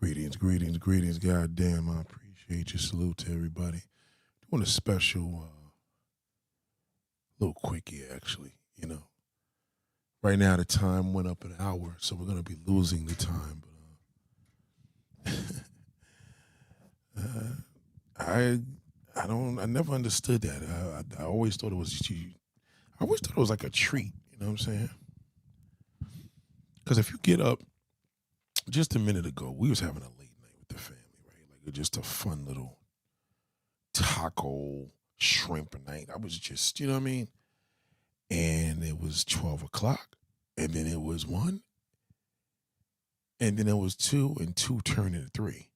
Greetings, greetings, greetings. Goddamn, I appreciate you. Salute to everybody. Doing a special, little quickie, actually. Right now the time went up an hour, so we're gonna be losing the time. But I, I never understood that. I always thought it was. I always thought it was like a treat. You know what I'm saying? Because if you get up, just a minute ago, we was having a late night with the family, right? Like just a fun little taco shrimp night. I was just, you know what I mean? And it was 12 o'clock, and then it was one, and then it was two, and two turned into three.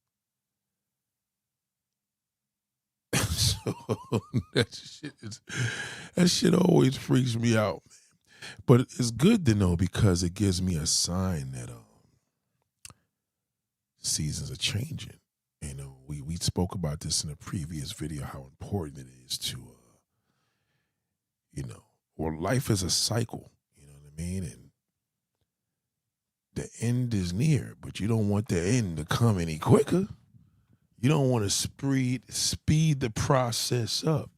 So that shit always freaks me out. But it's good to know because it gives me a sign that seasons are changing. We spoke about this in a previous video, how important it is to, well, life is a cycle, you know what I mean? And the end is near, but you don't want the end to come any quicker. You don't want to speed the process up.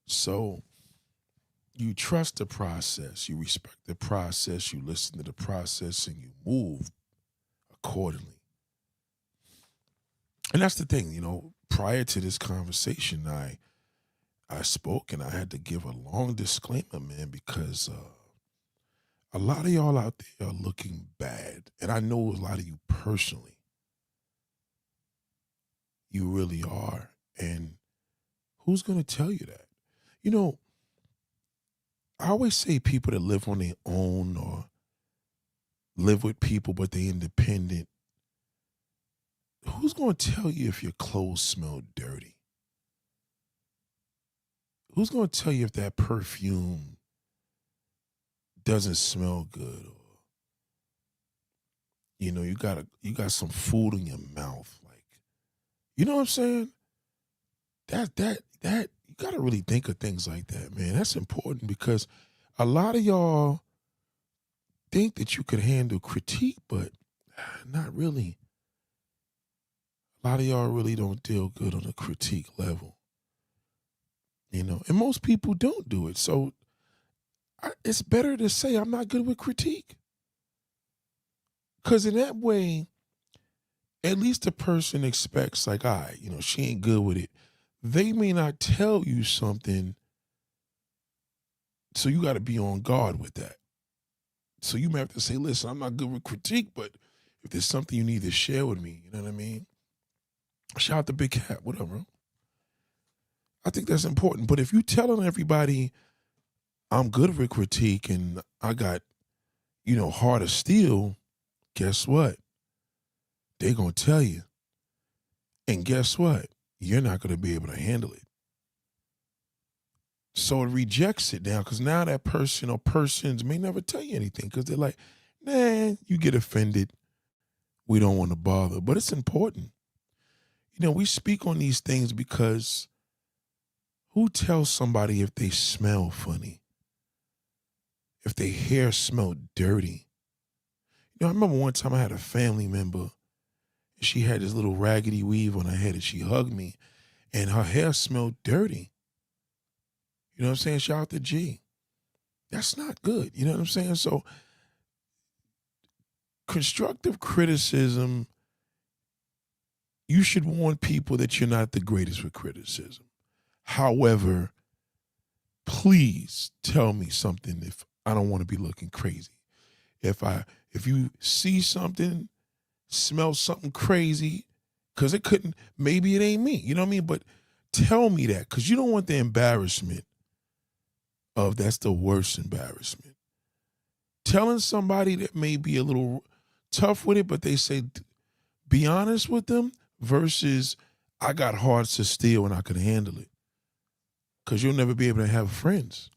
So you trust the process, you respect the process, you listen to the process, and you move accordingly. And that's the thing, prior to this conversation, I spoke and I had to give a long disclaimer, man, because a lot of y'all out there are looking bad. And I know a lot of you personally. You really are. And who's going to tell you that? I always say people that live on their own or live with people but they independent, who's going to tell you if your clothes smell dirty? Who's going to tell you if that perfume doesn't smell good? Or, you got some food in your mouth. Like, you know what I'm saying? That you got to really think of things like that, man. That's important because a lot of y'all think that you could handle critique, but not really. A lot of y'all really don't deal good on a critique level, and most people don't do it. So it's better to say I'm not good with critique. Because in that way, at least the person expects like, all right, she ain't good with it. They may not tell you something, so you got to be on guard with that. So you may have to say, listen, I'm not good with critique, but if there's something you need to share with me, you know what I mean? Shout out to Big Cat, whatever. I think that's important. But if you telling everybody I'm good with critique and I got, heart of steel, guess what? They're going to tell you. And guess what? You're not going to be able to handle it. So it rejects it now because now that person or persons may never tell you anything because they're like, nah, you get offended. We don't want to bother. But it's important. We speak on these things because who tells somebody if they smell funny? If their hair smelled dirty? I remember one time I had a family member. She had this little raggedy weave on her head and she hugged me and her hair smelled dirty. You know what I'm saying? Shout out to G. That's not good. You know what I'm saying? So constructive criticism, you should warn people that you're not the greatest with criticism. However, please tell me something if I don't want to be looking crazy. If you see something, smell something crazy, because maybe it ain't me. You know what I mean? But tell me that because you don't want the embarrassment of that's the worst embarrassment. Telling somebody that may be a little tough with it, but they say, be honest with them versus I got hearts of steel and I can handle it. Because you'll never be able to have friends.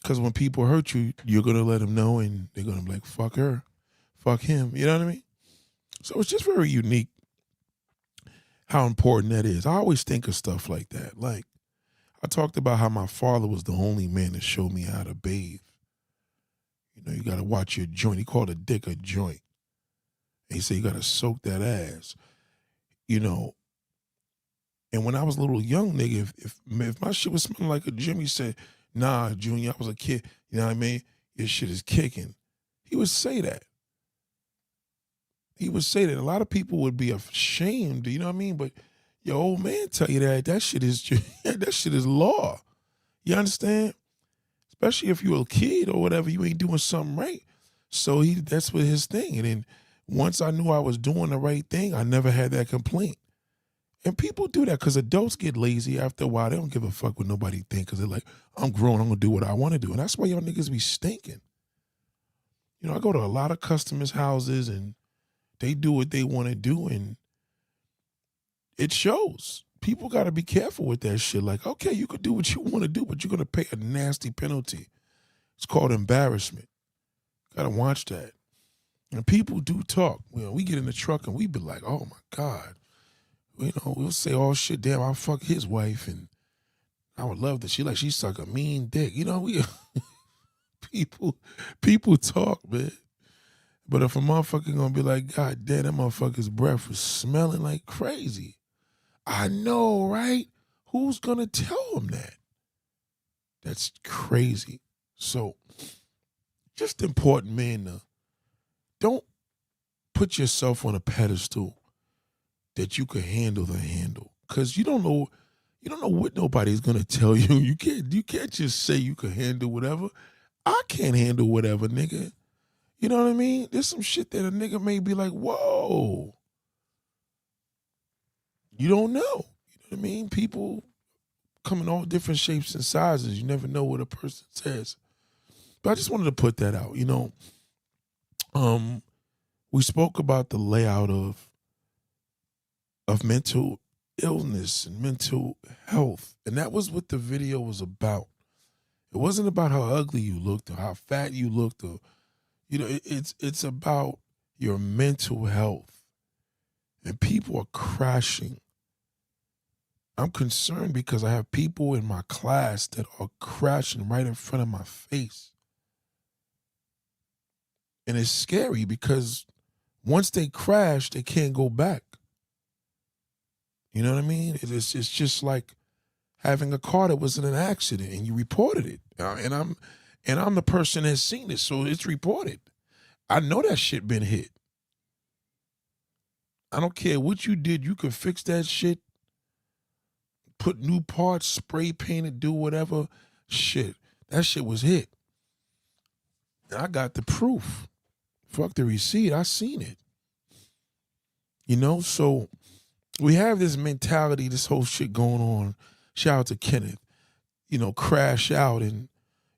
Because when people hurt you, you're going to let them know and they're going to be like, fuck her, fuck him. You know what I mean? So it's just very unique how important that is. I always think of stuff like that. Like, I talked about how my father was the only man to show me how to bathe. You got to watch your joint. He called a dick a joint. He said, you got to soak that ass, you know. And when I was a little young nigga, if my shit was smelling like a gym, he said, nah, Junior, I was a kid. You know what I mean? Your shit is kicking. He would say that. He would say that. A lot of people would be ashamed, you know what I mean? But your old man tell you that shit is that shit is law. You understand? Especially if you're a kid or whatever, you ain't doing something right. So that's what his thing. And then once I knew I was doing the right thing, I never had that complaint. And people do that because adults get lazy after a while. They don't give a fuck what nobody think because they're like, I'm grown, I'm going to do what I want to do. And that's why y'all niggas be stinking. You know, I go to a lot of customers' houses and they do what they want to do and it shows. People got to be careful with that shit. Like, okay, you could do what you want to do, but you're going to pay a nasty penalty. It's called embarrassment. Got to watch that. And people do talk. You know, we get in the truck and we be like, oh my God. You know, we'll say, oh shit, damn, I'll fuck his wife and I would love that. She suck a mean dick. You know, we people talk, man. But if a motherfucker gonna be like, God damn, that motherfucker's breath was smelling like crazy. I know, right? Who's gonna tell him that? That's crazy. So, just important, man, don't put yourself on a pedestal that you can handle the handle. Cause you don't know what nobody's gonna tell you. You can't just say you can handle whatever. I can't handle whatever, nigga. You know what I mean? There's some shit that a nigga may be like, whoa. You don't know. You know what I mean? People come in all different shapes and sizes. You never know what a person says. But I just wanted to put that out. You know, we spoke about the layout of mental illness and mental health. And that was what the video was about. It wasn't about how ugly you looked or how fat you looked or, you know, it's about your mental health. And people are crashing. I'm concerned because I have people in my class that are crashing right in front of my face. And it's scary because once they crash, they can't go back. You know what I mean? It's just like having a car that was in an accident and you reported it. And I'm the person that's seen it, so it's reported. I know that shit been hit. I don't care what you did. You can fix that shit, put new parts, spray paint it, do whatever. Shit, that shit was hit. And I got the proof. Fuck the receipt. I seen it. You know, so we have this mentality, this whole shit going on. Shout out to Kenneth. You know, crash out and,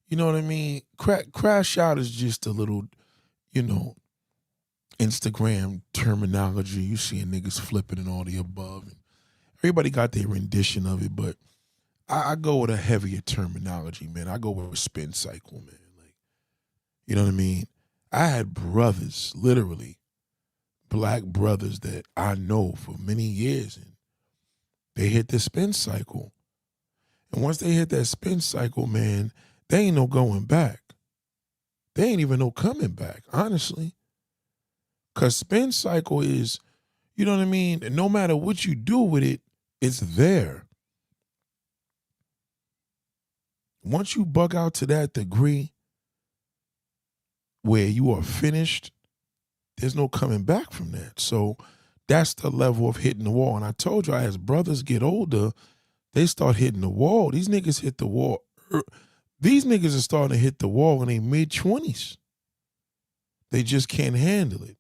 you know what I mean? Crash out is just a little, you know, Instagram terminology. You seeing niggas flipping and all the above. And everybody got their rendition of it, but I go with a heavier terminology, man. I go with a spin cycle, man. Like, you know what I mean? I had brothers, literally, black brothers that I know for many years, and they hit the spin cycle. And once they hit that spin cycle, man, they ain't no going back. They ain't even no coming back, honestly. Because spin cycle is, you know what I mean? And no matter what you do with it, it's there. Once you bug out to that degree where you are finished, there's no coming back from that. So that's the level of hitting the wall. And I told you, as brothers get older, they start hitting the wall. These niggas hit the wall. These niggas are starting to hit the wall in their mid-20s. They just can't handle it.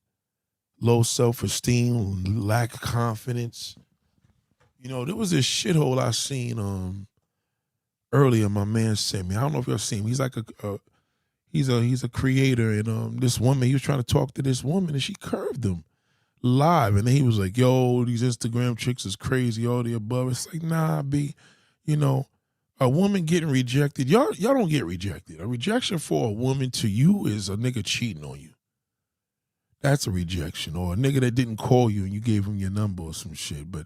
Low self-esteem, lack of confidence. You know, there was this shithole I seen earlier. My man sent me. I don't know if y'all seen him. He's like he's a creator, and this woman, he was trying to talk to this woman, and she curved him live, and then he was like, "Yo, these Instagram chicks is crazy, all the above." It's like, nah, B, you know, a woman getting rejected. Y'all don't get rejected. A rejection for a woman to you is a nigga cheating on you. That's a rejection, or a nigga that didn't call you and you gave him your number or some shit. But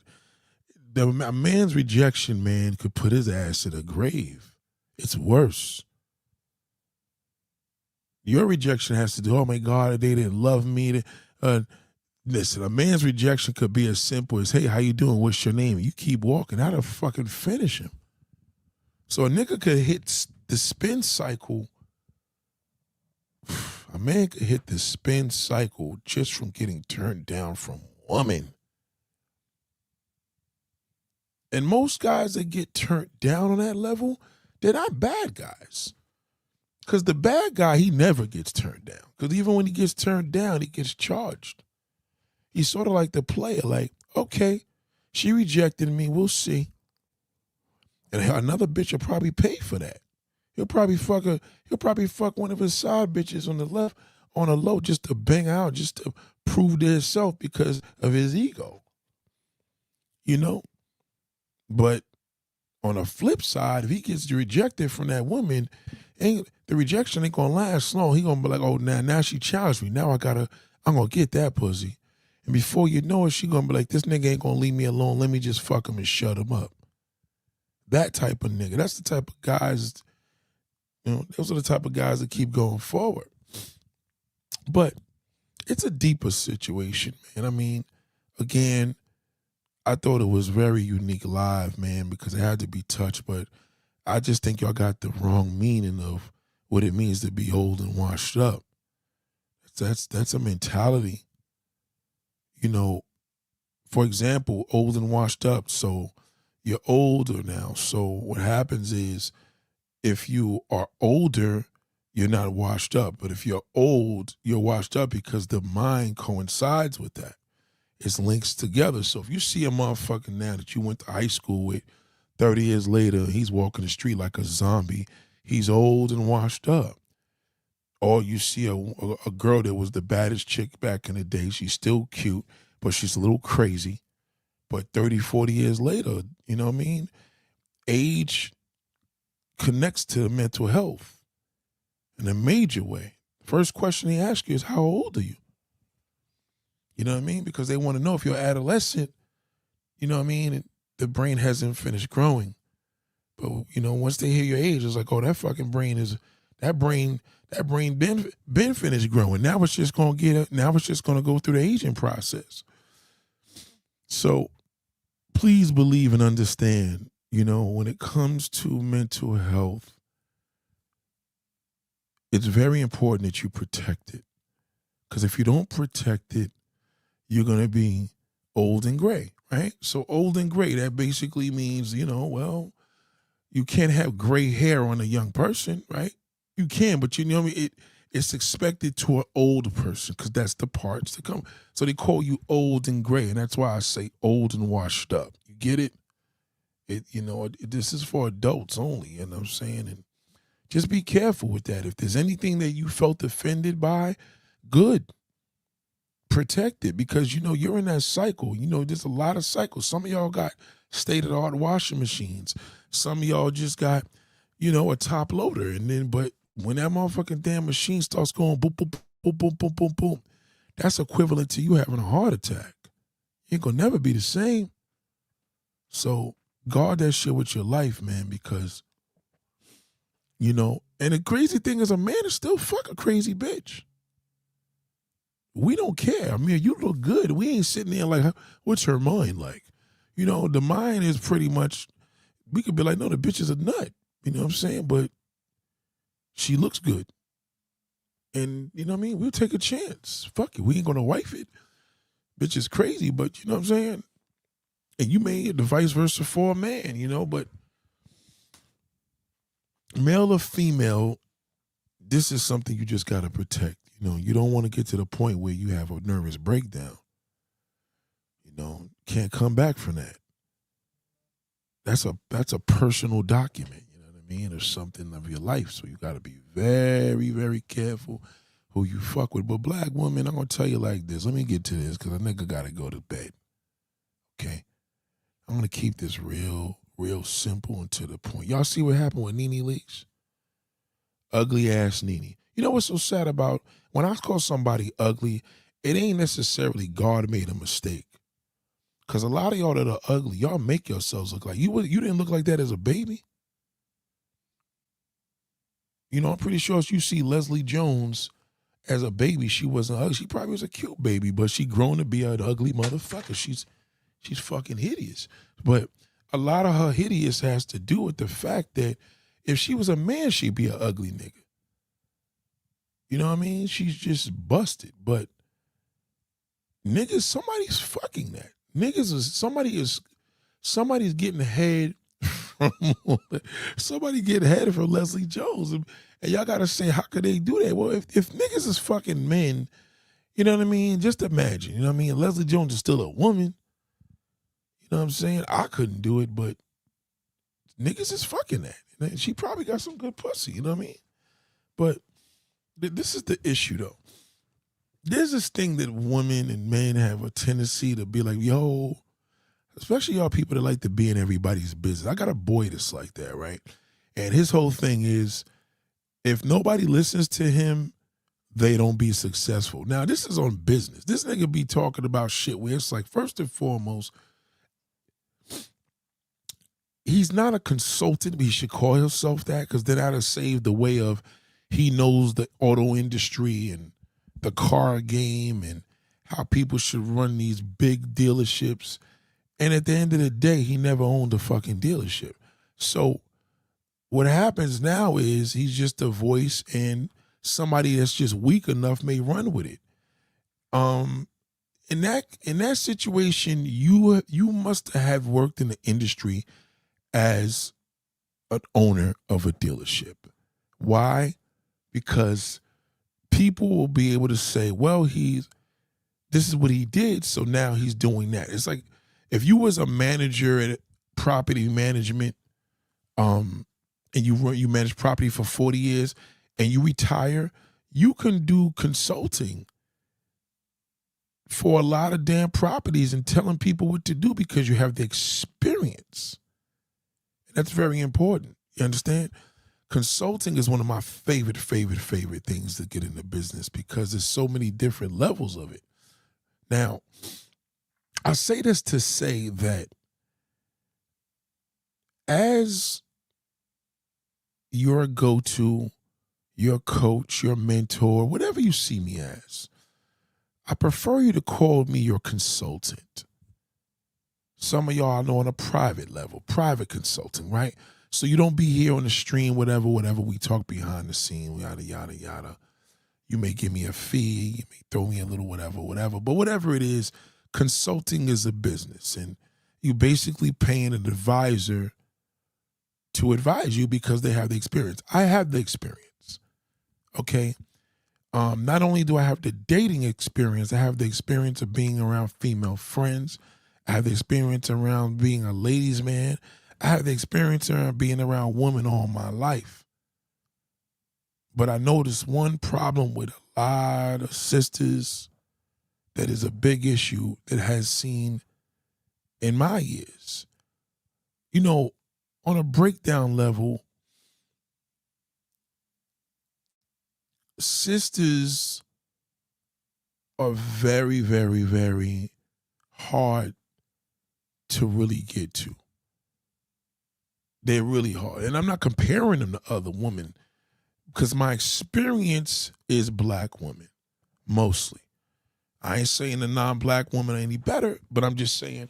a man's rejection, man, could put his ass in the grave. It's worse. Your rejection has to do, oh my God, they didn't love me. Listen, a man's rejection could be as simple as, hey, how you doing? What's your name? You keep walking. That'll fucking finish him. So a nigga could hit the spin cycle. A man could hit the spin cycle just from getting turned down from women. And most guys that get turned down on that level, they're not bad guys. Because the bad guy, he never gets turned down. Because even when he gets turned down, he gets charged. He's sort of like the player, like, okay, she rejected me, we'll see. And another bitch will probably pay for that. He'll probably fuck one of his side bitches on the left, on the low, just to bang out, just to prove to himself because of his ego. You know? But on the flip side, if he gets rejected from that woman, the rejection ain't gonna last long. He gonna be like, oh, now she challenged me. Now I'm gonna get that pussy. And before you know it, she gonna be like, this nigga ain't gonna leave me alone. Let me just fuck him and shut him up. That type of nigga. That's the type of guys, those are the type of guys that keep going forward. But it's a deeper situation, man. I mean, again, I thought it was very unique live, man, because it had to be touched, but I just think y'all got the wrong meaning of what it means to be old and washed up. That's a mentality. For example, old and washed up. So you're older now. So what happens is if you are older, you're not washed up. But if you're old, you're washed up because the mind coincides with that. It's links together. So if you see a motherfucker now that you went to high school with 30 years later, he's walking the street like a zombie, he's old and washed up. Or you see a girl that was the baddest chick back in the day, she's still cute, but she's a little crazy. But 30, 40 years later, you know what I mean? Age connects to mental health in a major way. First question they ask you is, how old are you? You know what I mean? Because they want to know if you're adolescent, you know what I mean? And the brain hasn't finished growing. But, once they hear your age, it's like, oh, that fucking brain been finished growing. Now it's just going to go through the aging process. So please believe and understand, when it comes to mental health, it's very important that you protect it. Because if you don't protect it, you're going to be old and gray, right? So old and gray, that basically means, you can't have gray hair on a young person, right? You can, but it's expected to an old person because that's the parts to come. So they call you old and gray, and that's why I say old and washed up. You get it? This is for adults only, you know what I'm saying? And just be careful with that. If there's anything that you felt offended by, good. Protect it because, you're in that cycle. There's a lot of cycles. Some of y'all got state-of-the-art washing machines. Some of y'all just got, a top loader. But when that motherfucking damn machine starts going boom, boom, boom, boom, boom, boom, boom, that's equivalent to you having a heart attack. You ain't gonna never be the same. So guard that shit with your life, man, because, and the crazy thing is a man is still fuck a crazy bitch. We don't care. I mean, you look good. We ain't sitting there like, what's her mind like? The mind is pretty much, we could be like, no, the bitch is a nut. You know what I'm saying? But she looks good. And, you know what I mean? We'll take a chance. Fuck it. We ain't going to wife it. Bitch is crazy, but you know what I'm saying? And you made the vice versa for a man, but male or female, this is something you just got to protect. You don't want to get to the point where you have a nervous breakdown. Can't come back from that. That's a personal document, you know what I mean? Or something of your life. So you got to be very, very careful who you fuck with. But black women, I'm going to tell you like this. Let me get to this because a nigga got to go to bed. Okay? I'm going to keep this real simple and to the point. Y'all see what happened with Nene Leakes? Ugly ass Nene. You know what's so sad about when I call somebody ugly, it ain't necessarily God made a mistake. Because a lot of y'all that are ugly, y'all make yourselves look like you didn't look like that as a baby. I'm pretty sure if you see Leslie Jones as a baby, she wasn't ugly. She probably was a cute baby, but she grown to be an ugly motherfucker. She's fucking hideous. But a lot of her hideous has to do with the fact that if she was a man, she'd be an ugly nigga. You know what I mean? She's just busted. But niggas, somebody's fucking that. Somebody's getting head from somebody getting head from Leslie Jones. And y'all gotta say, how could they do that? Well, if niggas is fucking men, you know what I mean? Just imagine, you know what I mean? Leslie Jones is still a woman. You know what I'm saying? I couldn't do it, but niggas is fucking that. And she probably got some good pussy, you know what I mean? But this is the issue, though. There's this thing that women and men have a tendency to be like, yo, especially y'all people that like to be in everybody's business. I got a boy that's like that, right? And his whole thing is, if nobody listens to him, they don't be successful. Now, this is on business. This nigga be talking about shit where it's like, first and foremost, he's not a consultant, but he should call himself that, because then that'll save the way of he knows the auto industry and the car game and how people should run these big dealerships. And at the end of the day, he never owned a fucking dealership. So what happens now is he's just a voice, and somebody that's just weak enough may run with it. In that situation, you must have worked in the industry as an owner of a dealership. Why? Because people will be able to say, well, this is what he did, so now he's doing that. It's like if you was a manager at property management, and you manage property for 40 years and you retire, you can do consulting for a lot of damn properties and telling people what to do because you have the experience. That's very important. You understand? Consulting is one of my favorite things to get into business because there's so many different levels of it. Now, I say this to say that as your go-to, your coach, your mentor, whatever you see me as, I prefer you to call me your consultant. Some of y'all know on a private level, private consulting, right? So you don't be here on the stream, whatever, we talk behind the scene, yada, yada, yada. You may give me a fee, you may throw me a little whatever. But whatever it is, consulting is a business. And you basically paying an advisor to advise you because they have the experience. I have the experience, okay? Not only do I have the dating experience, I have the experience of being around female friends. I have the experience around being a ladies' man. I have the experience around being around women all my life. But I noticed one problem with a lot of sisters that is a big issue that has seen in my years. You know, on a breakdown level, sisters are very, very, very hard to really get to. They're really hard. And I'm not comparing them to other women because my experience is black women, mostly. I ain't saying the non-black woman are any better, but I'm just saying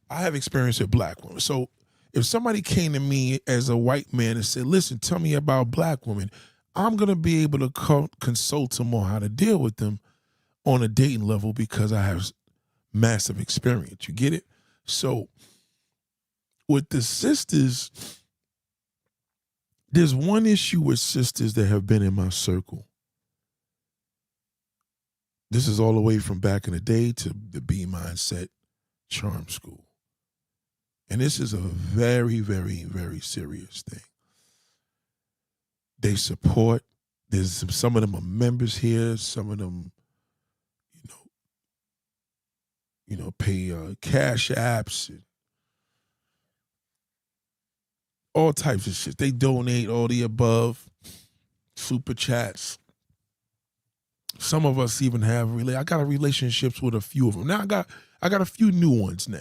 I have experience with black women. So if somebody came to me as a white man and said, listen, tell me about black women, I'm going to be able to consult them on how to deal with them on a dating level because I have massive experience. You get it? So with the sisters, there's one issue with sisters that have been in my circle. This is all the way from back in the day to the B Mindset Charm School. And this is a very, very, very serious thing. They support. There's some of them are members here. Some of them, pay cash apps and all types of shit. They donate all the above, super chats. Some of us even have I got relationships with a few of them. Now I got a few new ones now.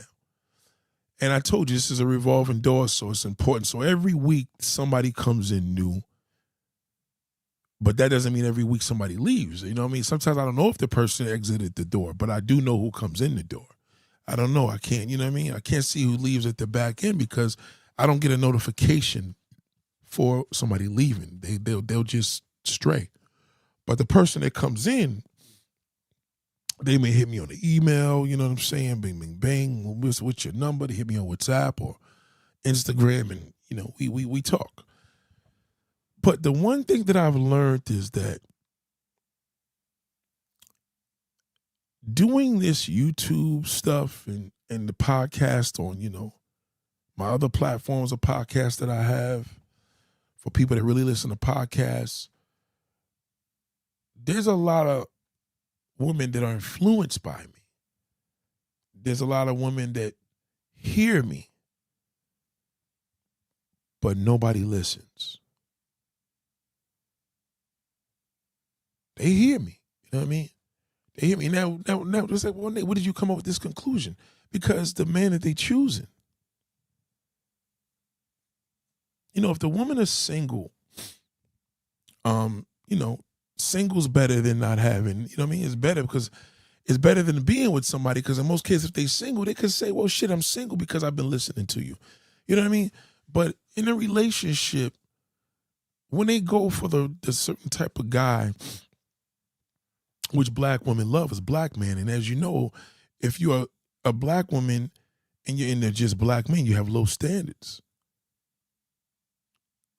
And I told you this is a revolving door, so it's important. So every week somebody comes in new. But that doesn't mean every week somebody leaves. You know what I mean? Sometimes I don't know if the person exited the door, but I do know who comes in the door. I don't know. I can't, you know what I mean? I can't see who leaves at the back end because I don't get a notification for somebody leaving. They'll just stray. But the person that comes in, they may hit me on the email, you know what I'm saying? Bing, bing, bang. What's your number? They hit me on WhatsApp or Instagram, and, you know, we talk. But the one thing that I've learned is that doing this YouTube stuff and the podcast on, you know, my other platforms of podcasts that I have for people that really listen to podcasts, there's a lot of women that are influenced by me. There's a lot of women that hear me, but nobody listens. They hear me. You know what I mean? They hear me. Now it's like, well, Nate, what did you come up with this conclusion? Because the man that they choosing. You know, if the woman is single, you know, single's better than not having, you know what I mean? It's better because it's better than being with somebody, because in most cases, if they single, they could say, well, shit, I'm single because I've been listening to you. You know what I mean? But in a relationship, when they go for the certain type of guy, which black women love, is black man. And as you know, if you're a black woman and you're into just black men, you have low standards.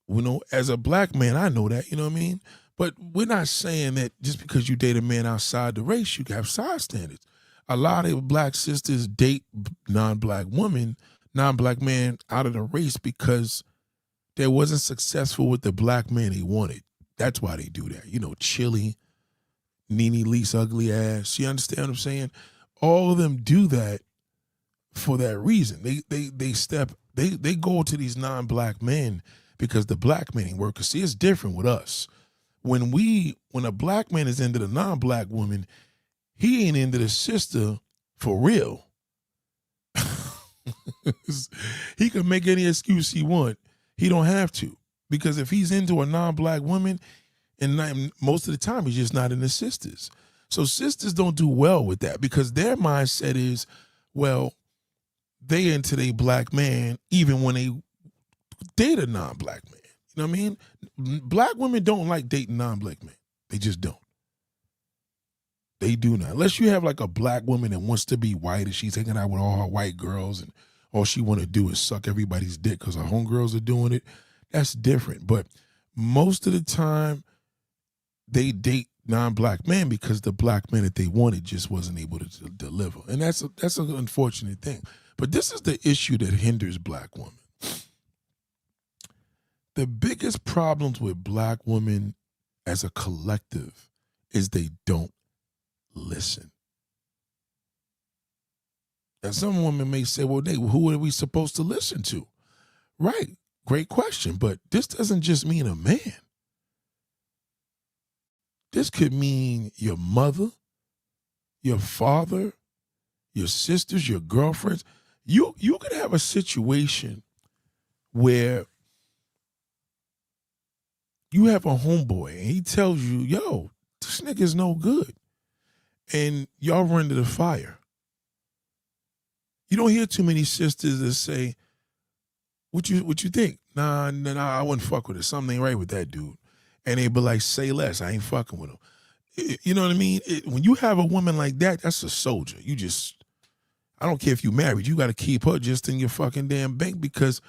You know, as a black man, I know that, you know what I mean? But we're not saying that just because you date a man outside the race, you have side standards. A lot of black sisters date non-black women, non-black men out of the race because they wasn't successful with the black man they wanted. That's why they do that. You know, Chili, Nene Leakes ugly ass. You understand what I'm saying? All of them do that for that reason. They go to these non-black men because the black men ain't work. 'Cause see, it's different with us. When a black man is into the non-black woman, he ain't into the sister for real. He can make any excuse he want. He don't have to. Because if he's into a non-black woman, and most of the time he's just not into sisters. So sisters don't do well with that because their mindset is, well, they into their black man even when they date a non-black man. You know what I mean? Black women don't like dating non-black men. They just don't. They do not. Unless you have like a black woman that wants to be white and she's hanging out with all her white girls and all she want to do is suck everybody's dick because her homegirls are doing it. That's different. But most of the time, they date non-black men because the black man that they wanted just wasn't able to deliver. And that's an unfortunate thing. But this is the issue that hinders black women. The biggest problems with black women as a collective is they don't listen. And some women may say, well, who are we supposed to listen to? Right. Great question. But this doesn't just mean a man. This could mean your mother, your father, your sisters, your girlfriends. You could have a situation where you have a homeboy and he tells you, yo, this nigga's no good. And y'all run to the fire. You don't hear too many sisters that say, what you think? Nah, I wouldn't fuck with it. Something ain't right with that dude. And they be like, say less. I ain't fucking with him. You know what I mean? When you have a woman like that, that's a soldier. I don't care if you married, you got to keep her just in your fucking damn bank because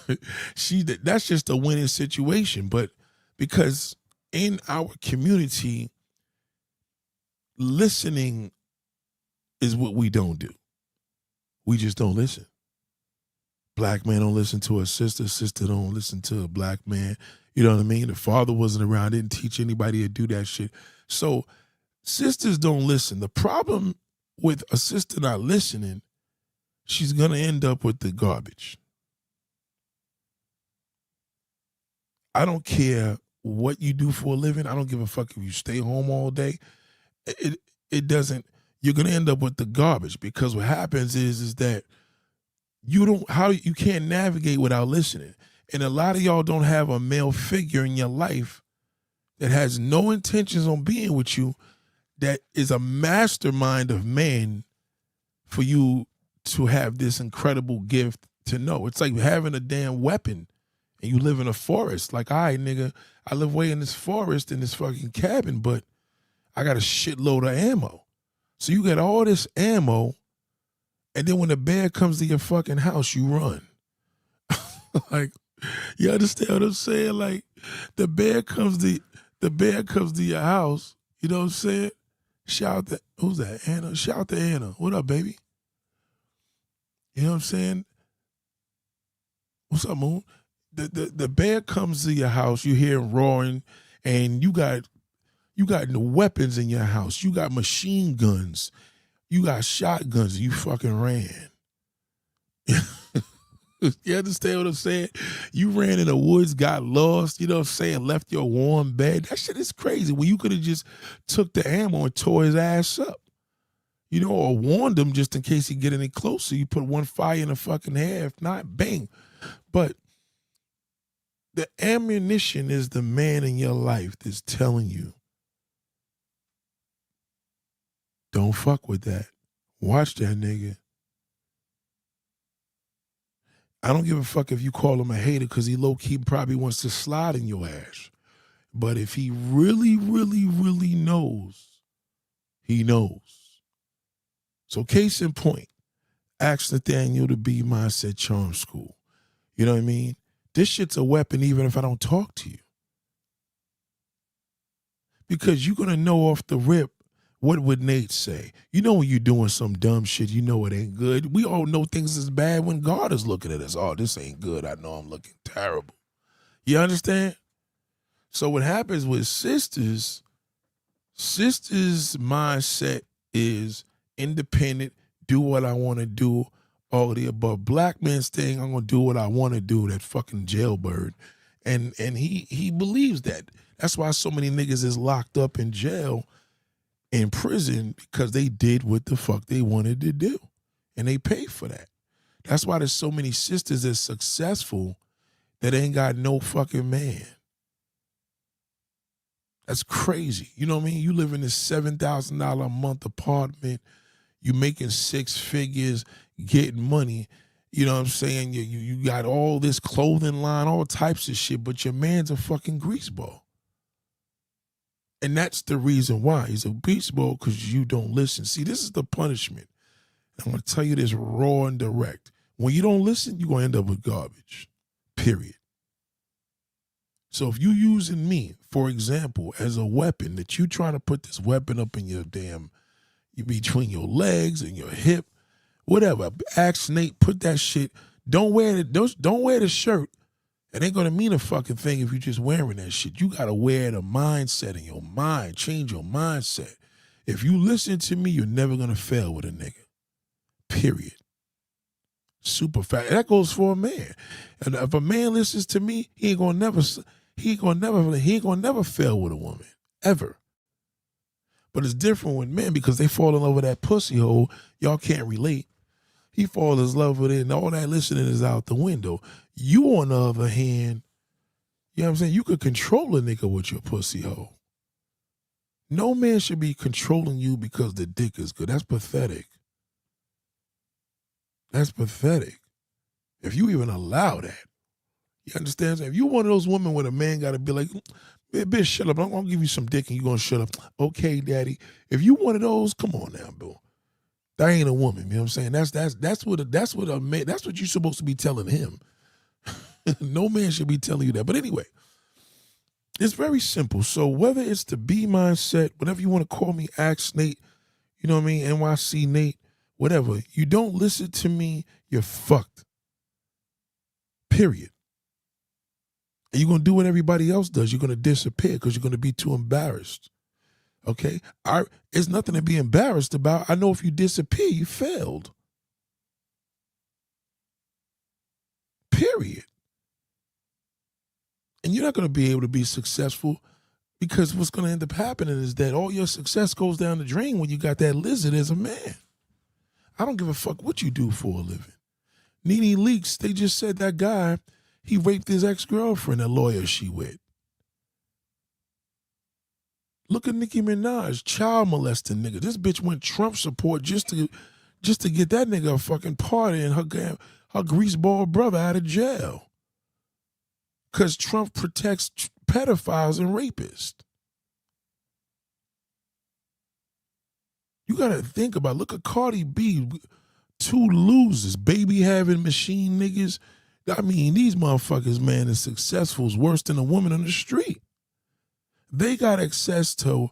that's just a winning situation. But because in our community, listening is what we don't do. We just don't listen. Black man don't listen to a sister. Sister don't listen to a black man. You know what I mean? The father wasn't around, didn't teach anybody to do that shit. So sisters don't listen. The problem with a sister not listening, she's going to end up with the garbage. I don't care what you do for a living. I don't give a fuck if you stay home all day. It doesn't, you're going to end up with the garbage because what happens is that you can't navigate without listening. And a lot of y'all don't have a male figure in your life that has no intentions on being with you, that is a mastermind of man for you to have this incredible gift to know. It's like having a damn weapon and you live in a forest. Like, all right, nigga, I live way in this forest in this fucking cabin, but I got a shitload of ammo. So you got all this ammo, and then when the bear comes to your fucking house, you run. Like, you understand what I'm saying? Like, the bear comes to your house, you know what I'm saying? Shout out to, who's that? Anna. Shout out to Anna. What up, baby? You know what I'm saying? What's up, Moon? The bear comes to your house, you hear him roaring, and you got the weapons in your house. You got machine guns. You got shotguns, and you fucking ran. You understand what I'm saying? You ran in the woods, got lost, you know what I'm saying, left your warm bed. That shit is crazy. When you could have just took the ammo and tore his ass up. You know, or warned him just in case he get any closer. You put one fire in the fucking hair. If not, bang. But the ammunition is the man in your life that's telling you, don't fuck with that. Watch that nigga. I don't give a fuck if you call him a hater because he low-key probably wants to slide in your ass. But if he really, really, really knows, he knows. So case in point, ask Nathaniel to be Mindset Charm School. You know what I mean? This shit's a weapon even if I don't talk to you. Because you're going to know off the rip, what would Nate say? You know when you're doing some dumb shit, you know it ain't good. We all know things is bad when God is looking at us. Oh, this ain't good. I know I'm looking terrible. You understand? So what happens with sisters mindset is independent, do what I want to do, all the above. Black man's thing, I'm going to do what I want to do, that fucking jailbird. And he believes that. That's why so many niggas is locked up in jail, in prison, because they did what the fuck they wanted to do. And they pay for that. That's why there's so many sisters that's successful that ain't got no fucking man. That's crazy. You know what I mean? You live in this $7,000 a month apartment. You making six figures, getting money. You know what I'm saying? You got all this clothing line, all types of shit, but your man's a fucking greaseball. And that's the reason why. He's a greaseball because you don't listen. See, this is the punishment. I'm going to tell you this raw and direct. When you don't listen, you're going to end up with garbage. Period. So if you using me, for example, as a weapon, that you trying to put this weapon up in your damn, between your legs and your hip, whatever, ask Nate, put that shit, don't wear the shirt. It ain't gonna mean a fucking thing if you just wearing that shit. You gotta wear the mindset in your mind, change your mindset. If you listen to me, you're never gonna fail with a nigga. Period. Super fat. That goes for a man. And if a man listens to me, he ain't gonna never fail with a woman. Ever. But it's different with men because they fall in love with that pussy hole. Y'all can't relate. He falls in love with it and all that listening is out the window. You, on the other hand, you know what I'm saying? You could control a nigga with your pussy hole. No man should be controlling you because the dick is good. That's pathetic. That's pathetic. If you even allow that. You understand? If you're one of those women where a man got to be like, bitch, shut up. I'm going to give you some dick and you're going to shut up. Okay, daddy. If you one of those, come on now, bro. That ain't a woman. You know what I'm saying? That's what a man, that's what you're supposed to be telling him. No man should be telling you that. But anyway, it's very simple. So whether it's the B mindset, whatever you want to call me, Ask Nate, you know what I mean? NYC Nate, whatever. You don't listen to me, you're fucked. Period. And you're going to do what everybody else does. You're going to disappear because you're going to be too embarrassed. Okay? It's nothing to be embarrassed about. I know if you disappear, you failed. Period. And you're not going to be able to be successful because what's going to end up happening is that all your success goes down the drain when you got that lizard as a man. I don't give a fuck what you do for a living. Nene Leakes, they just said that guy, he raped his ex-girlfriend, a lawyer she with. Look at Nicki Minaj, child molesting nigga. This bitch went Trump support just to get that nigga a fucking party and her greaseball brother out of jail. Because Trump protects pedophiles and rapists. You got to think about it. Look at Cardi B. 2 losers, baby having machine niggas. I mean, these motherfuckers, man, is successful is worse than a woman on the street. They got access to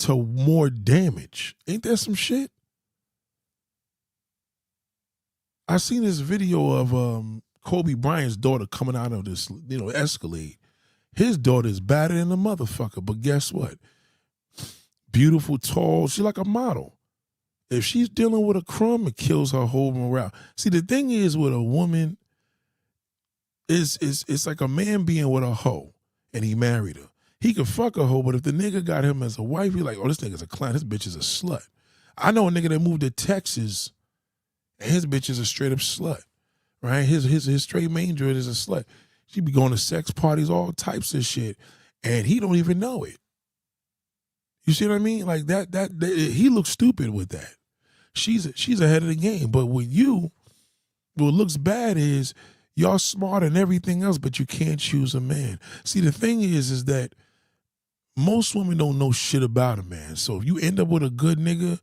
more damage. Ain't that some shit? I seen this video of Kobe Bryant's daughter coming out of this, Escalade. His daughter is better than a motherfucker, but guess what? Beautiful, tall, she's like a model. If she's dealing with a crumb, it kills her whole morale. See, the thing is with a woman, it's like a man being with a hoe and he married her. He could fuck a hoe, but if the nigga got him as a wife, he's like, oh, this nigga's a clown. This bitch is a slut. I know a nigga that moved to Texas and his bitch is a straight up slut, right? His straight main druid is a slut. She be going to sex parties, all types of shit, and he don't even know it. You see what I mean? Like that he looks stupid with that. She's ahead of the game. But with you, what looks bad is y'all smart and everything else, but you can't choose a man. See, the thing is that most women don't know shit about a man. So if you end up with a good nigga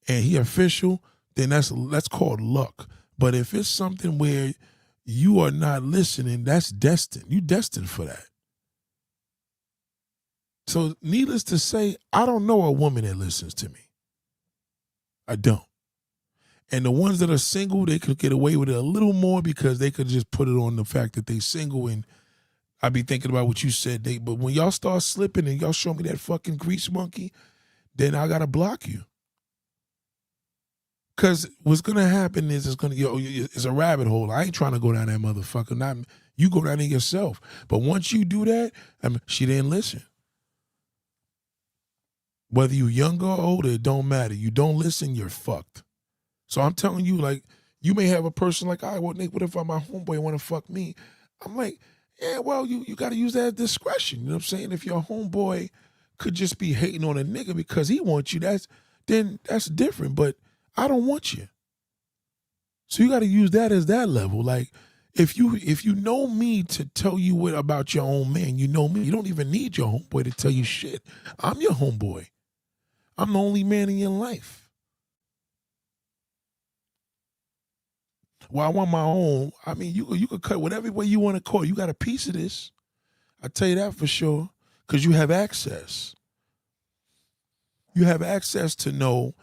and he official, then that's called luck. But if it's something where you are not listening, that's destined. You destined for that. So needless to say, I don't know a woman that listens to me. I don't. And the ones that are single, they could get away with it a little more because they could just put it on the fact that they single. And I be thinking about what you said, but when y'all start slipping and y'all show me that fucking grease monkey, then I gotta block you. Cause what's gonna happen is it's a rabbit hole. I ain't trying to go down that motherfucker. Not you go down there yourself. But once you do that, she didn't listen. Whether you younger or older, it don't matter. You don't listen, you're fucked. So I'm telling you, like, you may have a person like, all right, well, Nick, what if my homeboy want to fuck me? I'm like, yeah, well, you got to use that discretion. You know what I'm saying? If your homeboy could just be hating on a nigga because he wants you, that's different. But I don't want you. So you got to use that as that level. Like, if you know me to tell you what about your own man, you know me. You don't even need your homeboy to tell you shit. I'm your homeboy. I'm the only man in your life. Well, I want my own. I mean, you could cut whatever way you want to call it. You got a piece of this. I tell you that for sure, because you have access. You have access to know.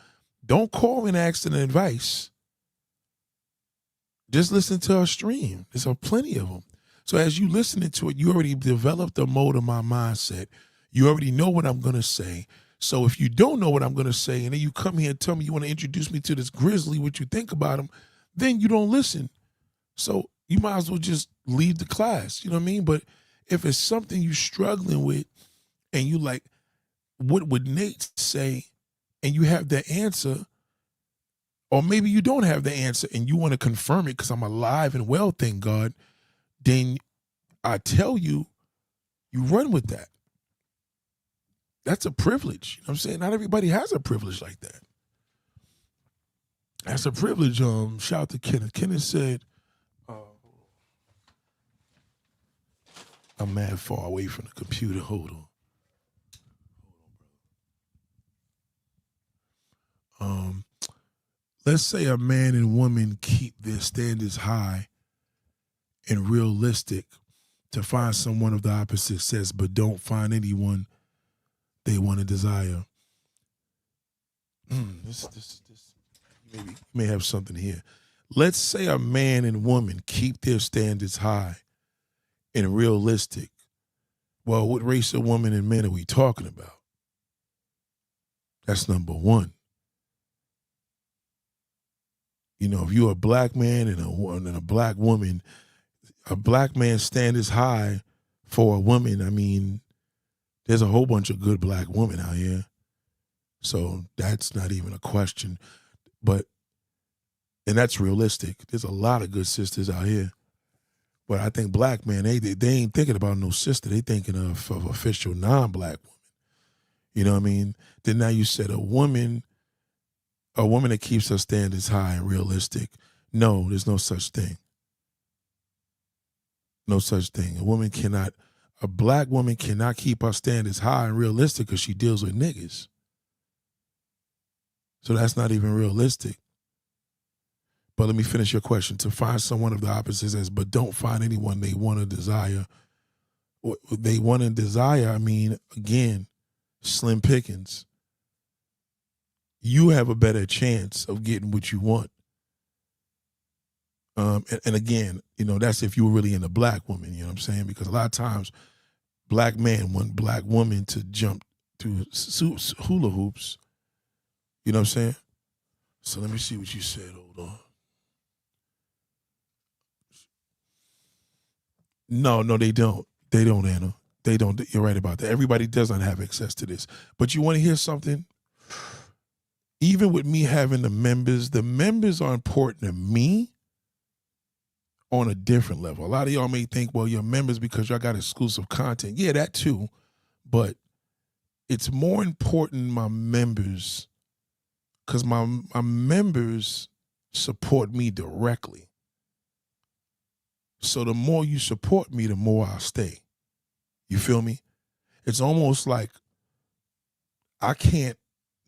Don't call and ask an advice. Just listen to our stream. There's plenty of them. So as you listening to it, you already developed a mode of my mindset. You already know what I'm going to say. So if you don't know what I'm going to say, and then you come here and tell me you want to introduce me to this grizzly, what you think about him, then you don't listen. So you might as well just leave the class. You know what I mean? But if it's something you're struggling with and you like, what would Nate say? And you have the answer, or maybe you don't have the answer and you want to confirm it because I'm alive and well, thank God, then I tell you, you run with that. That's a privilege. You know what I'm saying? Not everybody has a privilege like that. That's a privilege. Shout out to Kenneth. Kenneth said, I'm mad far away from the computer. Hold on. Let's say a man and woman keep their standards high and realistic to find someone of the opposite sex, but don't find anyone they want to desire. This maybe may have something here. Let's say a man and woman keep their standards high and realistic. Well, what race of women and men are we talking about? That's number one. You know, if you're a black man and a black woman, a black man's standards high for a woman, I mean, there's a whole bunch of good black women out here. So that's not even a question. And that's realistic. There's a lot of good sisters out here. But I think black men, they ain't thinking about no sister. They thinking of official non-black women. You know what I mean? Then now you said a woman that keeps her standards high and realistic. No, there's no such thing. No such thing. A black woman cannot keep her standards high and realistic because she deals with niggas. So that's not even realistic. But let me finish your question. To find someone of the opposite says, but don't find anyone they want or desire. What they want and desire, I mean, again, slim pickings. You have a better chance of getting what you want. And again, that's if you were really in a black woman, you know what I'm saying? Because a lot of times, black men want black women to jump through hula hoops. You know what I'm saying? So let me see what you said. Hold on. No, they don't. They don't, Anna. They don't. You're right about that. Everybody does not have access to this. But you want to hear something? Even with me having the members are important to me on a different level. A lot of y'all may think, well, you're members because y'all got exclusive content. Yeah, that too. But it's more important my members, because my members support me directly. So the more you support me, the more I'll stay. You feel me? It's almost like I can't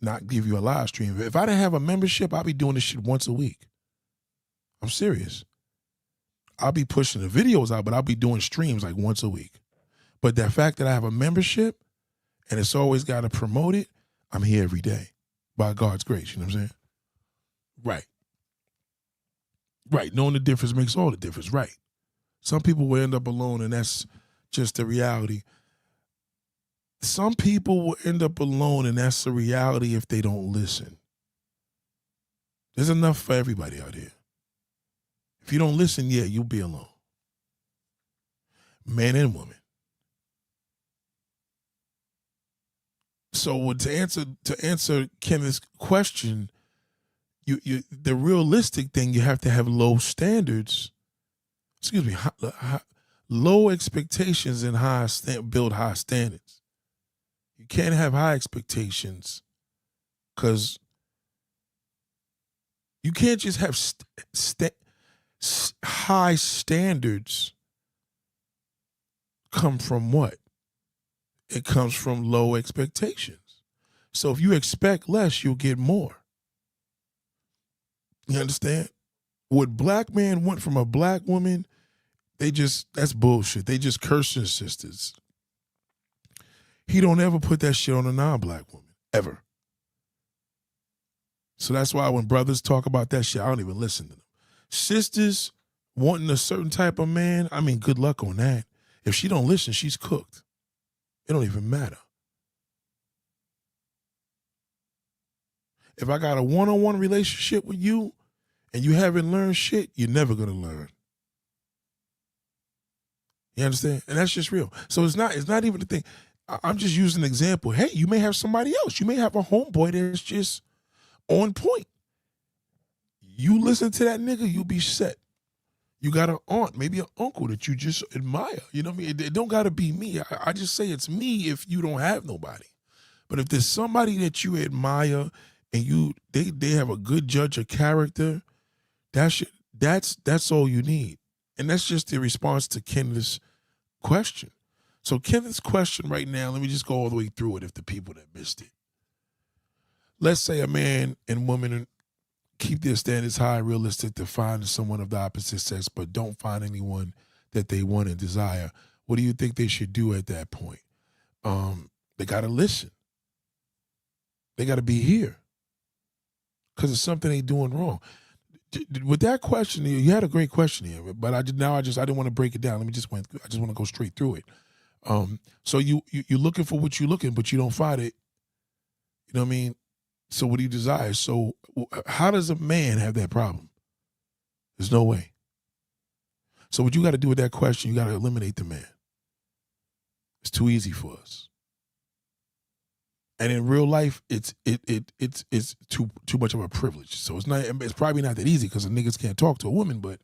not give you a live stream. If I didn't have a membership, I'd be doing this shit once a week. I'm serious. I'll be pushing the videos out, but I'll be doing streams like once a week. But the fact that I have a membership and it's always got to promote it, I'm here every day by God's grace. You know what I'm saying? Right. Right. Knowing the difference makes all the difference. Right. Some people will end up alone, and that's just the reality. Some people will end up alone, and that's the reality if they don't listen. There's enough for everybody out here. If you don't listen, yeah, you'll be alone. Man and woman. So to answer Kenneth's question, you the realistic thing, you have to have low standards. Excuse me, low expectations and build high standards. You can't have high expectations because you can't just have high standards. Come from what? It comes from low expectations. So if you expect less, you'll get more. You understand? What black man want from a black woman, that's bullshit. They just cursing sisters. He don't ever put that shit on a non-black woman, ever. So that's why when brothers talk about that shit, I don't even listen to them. Sisters wanting a certain type of man, I mean, good luck on that. If she don't listen, she's cooked. It don't even matter. If I got a one-on-one relationship with you and you haven't learned shit, you're never going to learn. You understand? And that's just real. So it's not even the thing. I'm just using an example. Hey, you may have somebody else. You may have a homeboy that's just on point. You listen to that nigga, you'll be set. You got an aunt, maybe an uncle that you just admire. You know what I mean? It don't got to be me. I just say it's me if you don't have nobody. But if there's somebody that you admire and they have a good judge of character, that's all you need. And that's just the response to Kenneth's question. So Kenneth's question right now, let me just go all the way through it if the people that missed it. Let's say a man and woman keep their standards high and realistic to find someone of the opposite sex, but don't find anyone that they want and desire. What do you think they should do at that point? They got to listen. They got to be here because it's something they doing wrong. With that question, you had a great question here, but I didn't want to break it down. I just want to go straight through it. So you're looking for what you're looking, but you don't find it. You know what I mean? So what do you desire? So how does a man have that problem? There's no way. So what you got to do with that question, you got to eliminate the man. It's too easy for us. And in real life, it's too much of a privilege. So it's probably not that easy because the niggas can't talk to a woman, but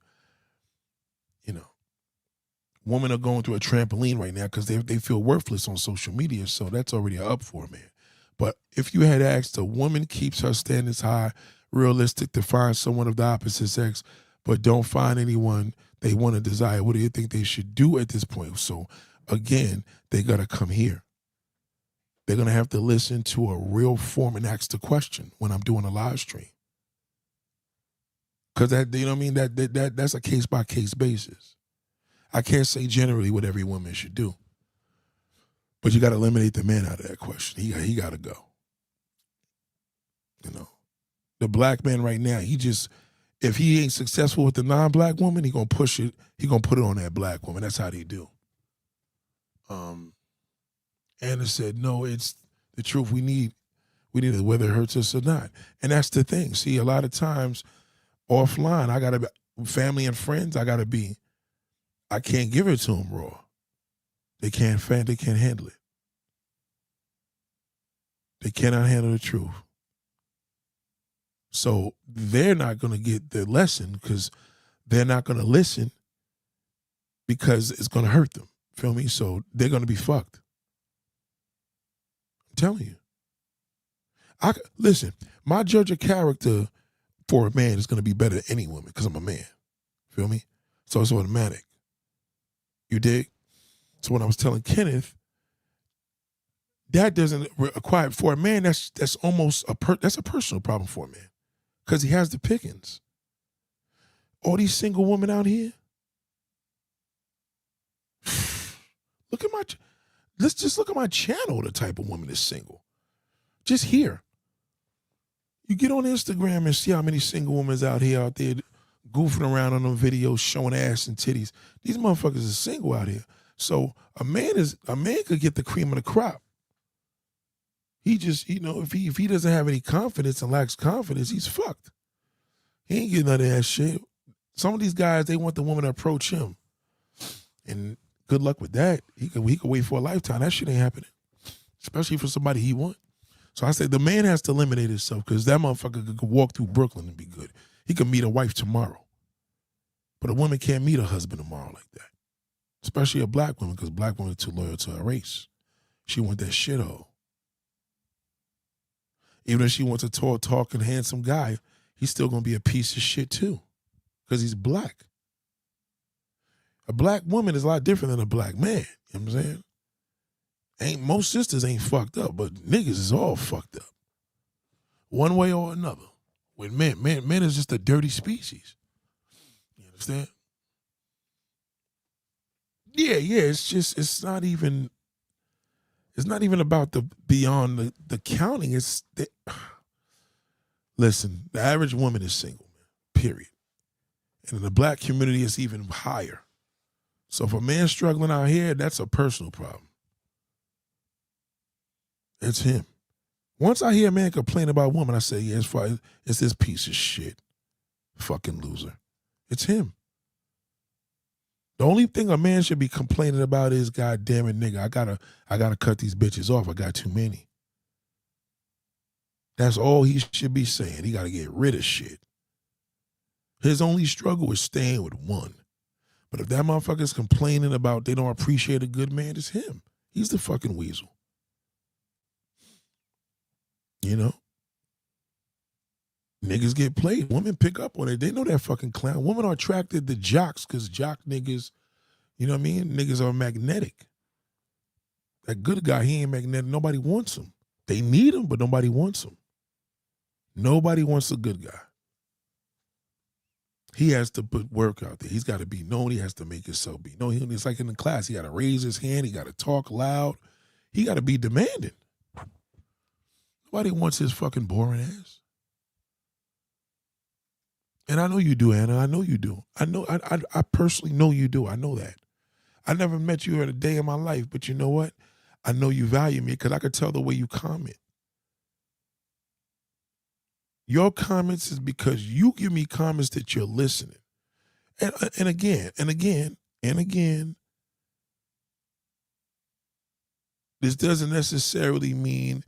women are going through a trampoline right now because they feel worthless on social media. So that's already up for a man. But if you had asked, a woman keeps her standards high, realistic to find someone of the opposite sex, but don't find anyone they want to desire, what do you think they should do at this point? So again, they got to come here. They're going to have to listen to a real form and ask the question when I'm doing a live stream. Because that, you know what I mean? That's a case-by-case basis. I can't say generally what every woman should do. But you got to eliminate the man out of that question. He got to go. You know, the black man right now, if he ain't successful with the non-black woman, he gonna push it. He gonna put it on that black woman. That's how they do. Anna said, "No, it's the truth. We need it, whether it hurts us or not." And that's the thing. See, a lot of times offline, I gotta be family and friends. I can't give it to them raw. They can't handle it. They cannot handle the truth. So they're not going to get the lesson because they're not going to listen because it's going to hurt them. Feel me? So they're going to be fucked. I'm telling you. Listen, my judge of character for a man is going to be better than any woman because I'm a man. Feel me? So it's automatic. You dig? So when I was telling Kenneth, that doesn't require, for a man, that's almost that's a personal problem for a man because he has the pickings. All these single women out here, let's just look at my channel, the type of woman is single. Just here. You get on Instagram and see how many single women out there goofing around on them videos, showing ass and titties. These motherfuckers are single out here. So a man could get the cream of the crop. He just, if he doesn't have any confidence and lacks confidence, he's fucked. He ain't getting none of that shit. Some of these guys, they want the woman to approach him. And good luck with that. He could wait for a lifetime. That shit ain't happening. Especially for somebody he want. So I say the man has to eliminate himself because that motherfucker could walk through Brooklyn and be good. He could meet a wife tomorrow. But a woman can't meet a husband tomorrow like that. Especially a black woman, because black women are too loyal to her race. She want that shithole. Even if she wants a tall, talking, handsome guy, he's still going to be a piece of shit too, because he's black. A black woman is a lot different than a black man. You know what I'm saying? Most sisters ain't fucked up, but niggas is all fucked up. One way or another. With men is just a dirty species. You understand? Yeah, it's not even about the beyond the counting. Listen, the average woman is single, man, period. And in the black community, it's even higher. So if a man's struggling out here, that's a personal problem. It's him. Once I hear a man complain about a woman, I say, yeah, it's this piece of shit. Fucking loser. It's him. The only thing a man should be complaining about is, God damn it, nigga, I gotta cut these bitches off. I got too many. That's all he should be saying. He gotta get rid of shit. His only struggle is staying with one. But if that motherfucker's complaining about they don't appreciate a good man, it's him. He's the fucking weasel. You know? Niggas get played. Women pick up on it. They know that fucking clown. Women are attracted to jocks because jock niggas, you know what I mean? Niggas are magnetic. That good guy, he ain't magnetic. Nobody wants him. They need him, but nobody wants him. Nobody wants a good guy. He has to put work out there. He's got to be known. He has to make himself be known. It's like in the class. He got to raise his hand. He got to talk loud. He got to be demanding. Nobody wants his fucking boring ass. And I know you do, Anna. I know you do. I personally know you do. I know that. I never met you in a day in my life, but you know what? I know you value me because I could tell the way you comment. Your comments is because you give me comments that you're listening. And again, this doesn't necessarily mean,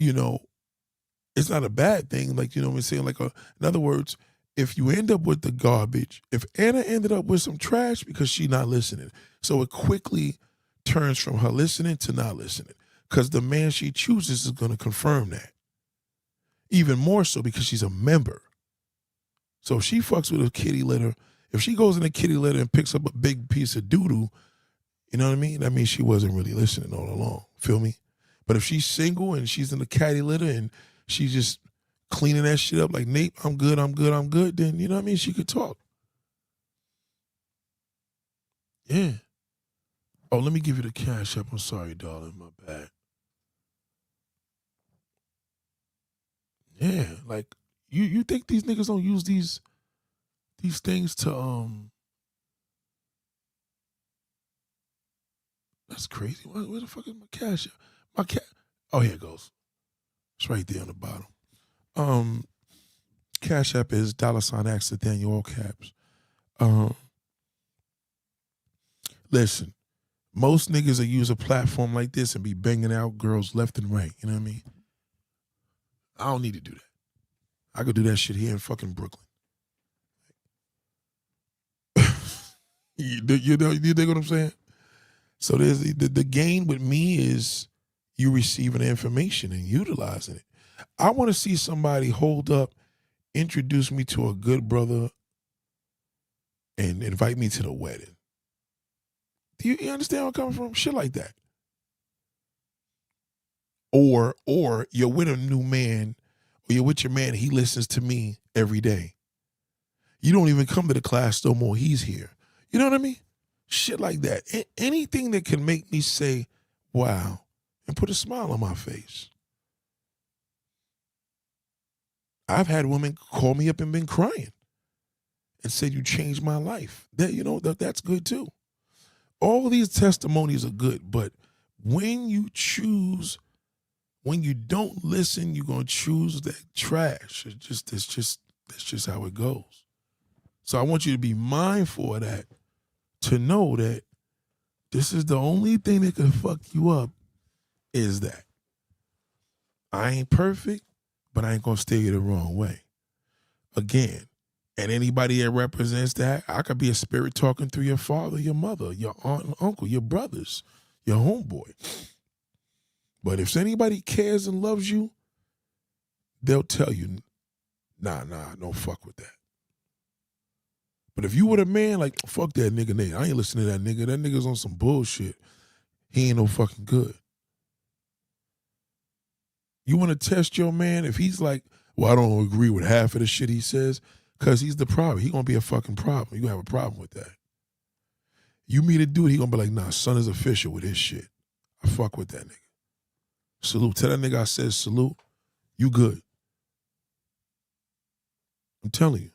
it's not a bad thing. Like, what I'm saying? Like, in other words, if you end up with the garbage, if Anna ended up with some trash because she's not listening, so it quickly turns from her listening to not listening. because the man she chooses is going to confirm that. Even more so because she's a member. So if she fucks with a kitty litter, if she goes in a kitty litter and picks up a big piece of doo-doo, you know what I mean? That means she wasn't really listening all along. Feel me? But if she's single and she's in the catty litter and she's just cleaning that shit up like, Nate, I'm good, then, you know what I mean? She could talk. Yeah. Oh, let me give you the cash app. I'm sorry, darling. My bad. Yeah, like, you think these niggas don't use these things to, that's crazy. Where the fuck is my cash app? Oh, here it goes. It's right there on the bottom. Cash app is $@ Daniel, all caps. Listen, most niggas will use a platform like this and be banging out girls left and right. You know what I mean? I don't need to do that. I could do that shit here in fucking Brooklyn. You dig what I'm saying? So there's the gain with me is you receiving the information and utilizing it. I want to see somebody hold up, introduce me to a good brother, and invite me to the wedding. Do you understand where I'm coming from? Shit like that. Or you're with a new man, or you're with your man and he listens to me every day. You don't even come to the class no more. He's here. You know what I mean? Shit like that. Anything that can make me say, wow, and put a smile on my face. I've had women call me up and been crying and said, you changed my life. That's good too. All these testimonies are good, but when you don't listen, you're gonna choose that trash. That's just how it goes. So I want you to be mindful of that, to know that this is the only thing that can fuck you up is that. I ain't perfect, but I ain't gonna steer you the wrong way. Again, and anybody that represents that, I could be a spirit talking through your father, your mother, your aunt and uncle, your brothers, your homeboy. But if anybody cares and loves you, they'll tell you, nah, don't fuck with that. But if you were a man, like, fuck that nigga Nate. I ain't listening to that nigga. That nigga's on some bullshit. He ain't no fucking good. You want to test your man if he's like, well, I don't agree with half of the shit he says, because he's the problem. He going to be a fucking problem. You have a problem with that. You meet a dude, he going to be like, nah, son is official with his shit. I fuck with that nigga. Salute. Tell that nigga I said salute. You good. I'm telling you.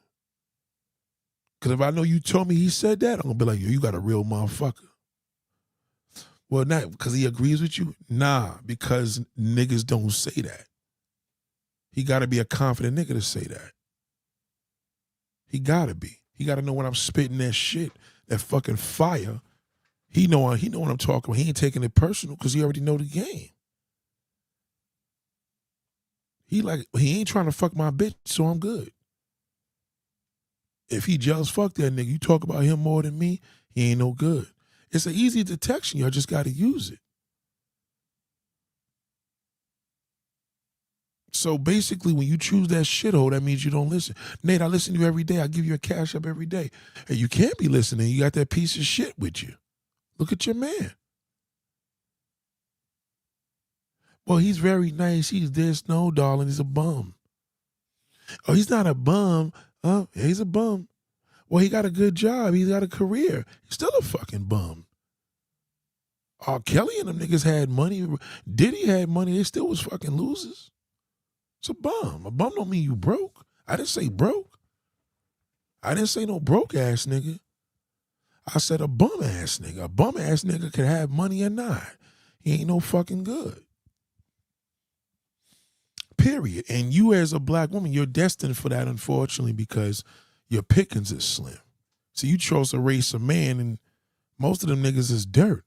Because if I know you told me he said that, I'm going to be like, yo, you got a real motherfucker. Well, not because he agrees with you. Nah, because niggas don't say that. He got to be a confident nigga to say that. He got to be. He got to know when I'm spitting that shit, that fucking fire. He know what I'm talking about. He ain't taking it personal because he already know the game. He ain't trying to fuck my bitch, so I'm good. If he just fuck that nigga, you talk about him more than me, he ain't no good. It's an easy detection. Y'all just got to use it. So basically, when you choose that shithole, that means you don't listen. Nate, I listen to you every day. I give you a cash up every day. And you can't be listening. You got that piece of shit with you. Look at your man. Well, he's very nice. He's this. No, darling, he's a bum. Oh, he's not a bum. He's a bum. Well, he got a good job. He's got a career. He's still a fucking bum. Kelly and them niggas had money. Diddy had money. They still was fucking losers. It's a bum. A bum don't mean you broke. I didn't say broke. I didn't say no broke ass nigga. I said a bum ass nigga. A bum ass nigga can have money or not. He ain't no fucking good. Period. And you as a black woman, you're destined for that, unfortunately, because your pickings is slim. So you chose to race a man, and most of them niggas is dirt.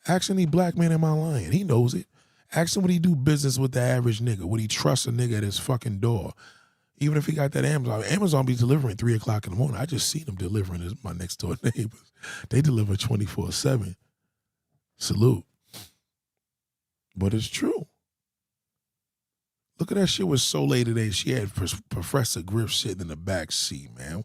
Ask any black man in my line. He knows it. Ask him would he do business with the average nigga. Would he trust a nigga at his fucking door? Even if he got that Amazon. Amazon be delivering 3 o'clock in the morning. I just seen them delivering as my next door neighbors. They deliver 24/7. Salute. But it's true. Look at that shit with Soleil today. She had Professor Griff sitting in the back seat, man.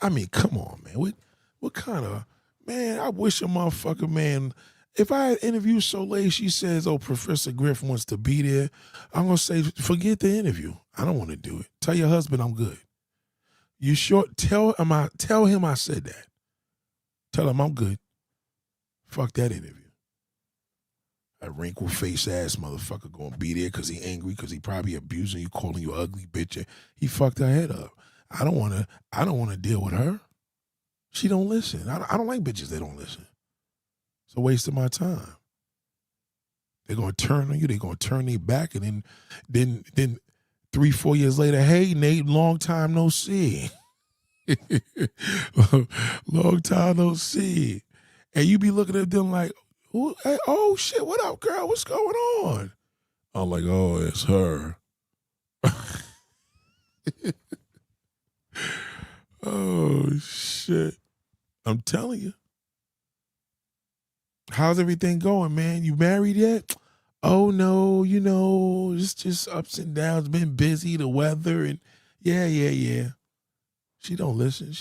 I mean, come on, man. What kind of, man, I wish a motherfucker, man, if I had interviewed Soleil, she says, oh, Professor Griff wants to be there, I'm going to say, forget the interview. I don't want to do it. Tell your husband I'm good. You sure? Tell him I said that. Tell him I'm good. Fuck that interview. A wrinkle face ass motherfucker gonna be there because he angry, because he probably abusing you, calling you ugly bitch. He fucked her head up. I don't wanna deal with her. She don't listen. I don't like bitches that don't listen. It's a waste of my time. They're gonna turn on you, they're gonna turn their back, and then 3-4 years later, hey Nate, long time no see. Long time no see. And you be looking at them like, hey, oh shit, what up, girl? What's going on? I'm like, oh, it's her. Oh shit. I'm telling you. How's everything going, man? You married yet? Oh no, it's just ups and downs. Been busy, the weather, and yeah. She don't listen.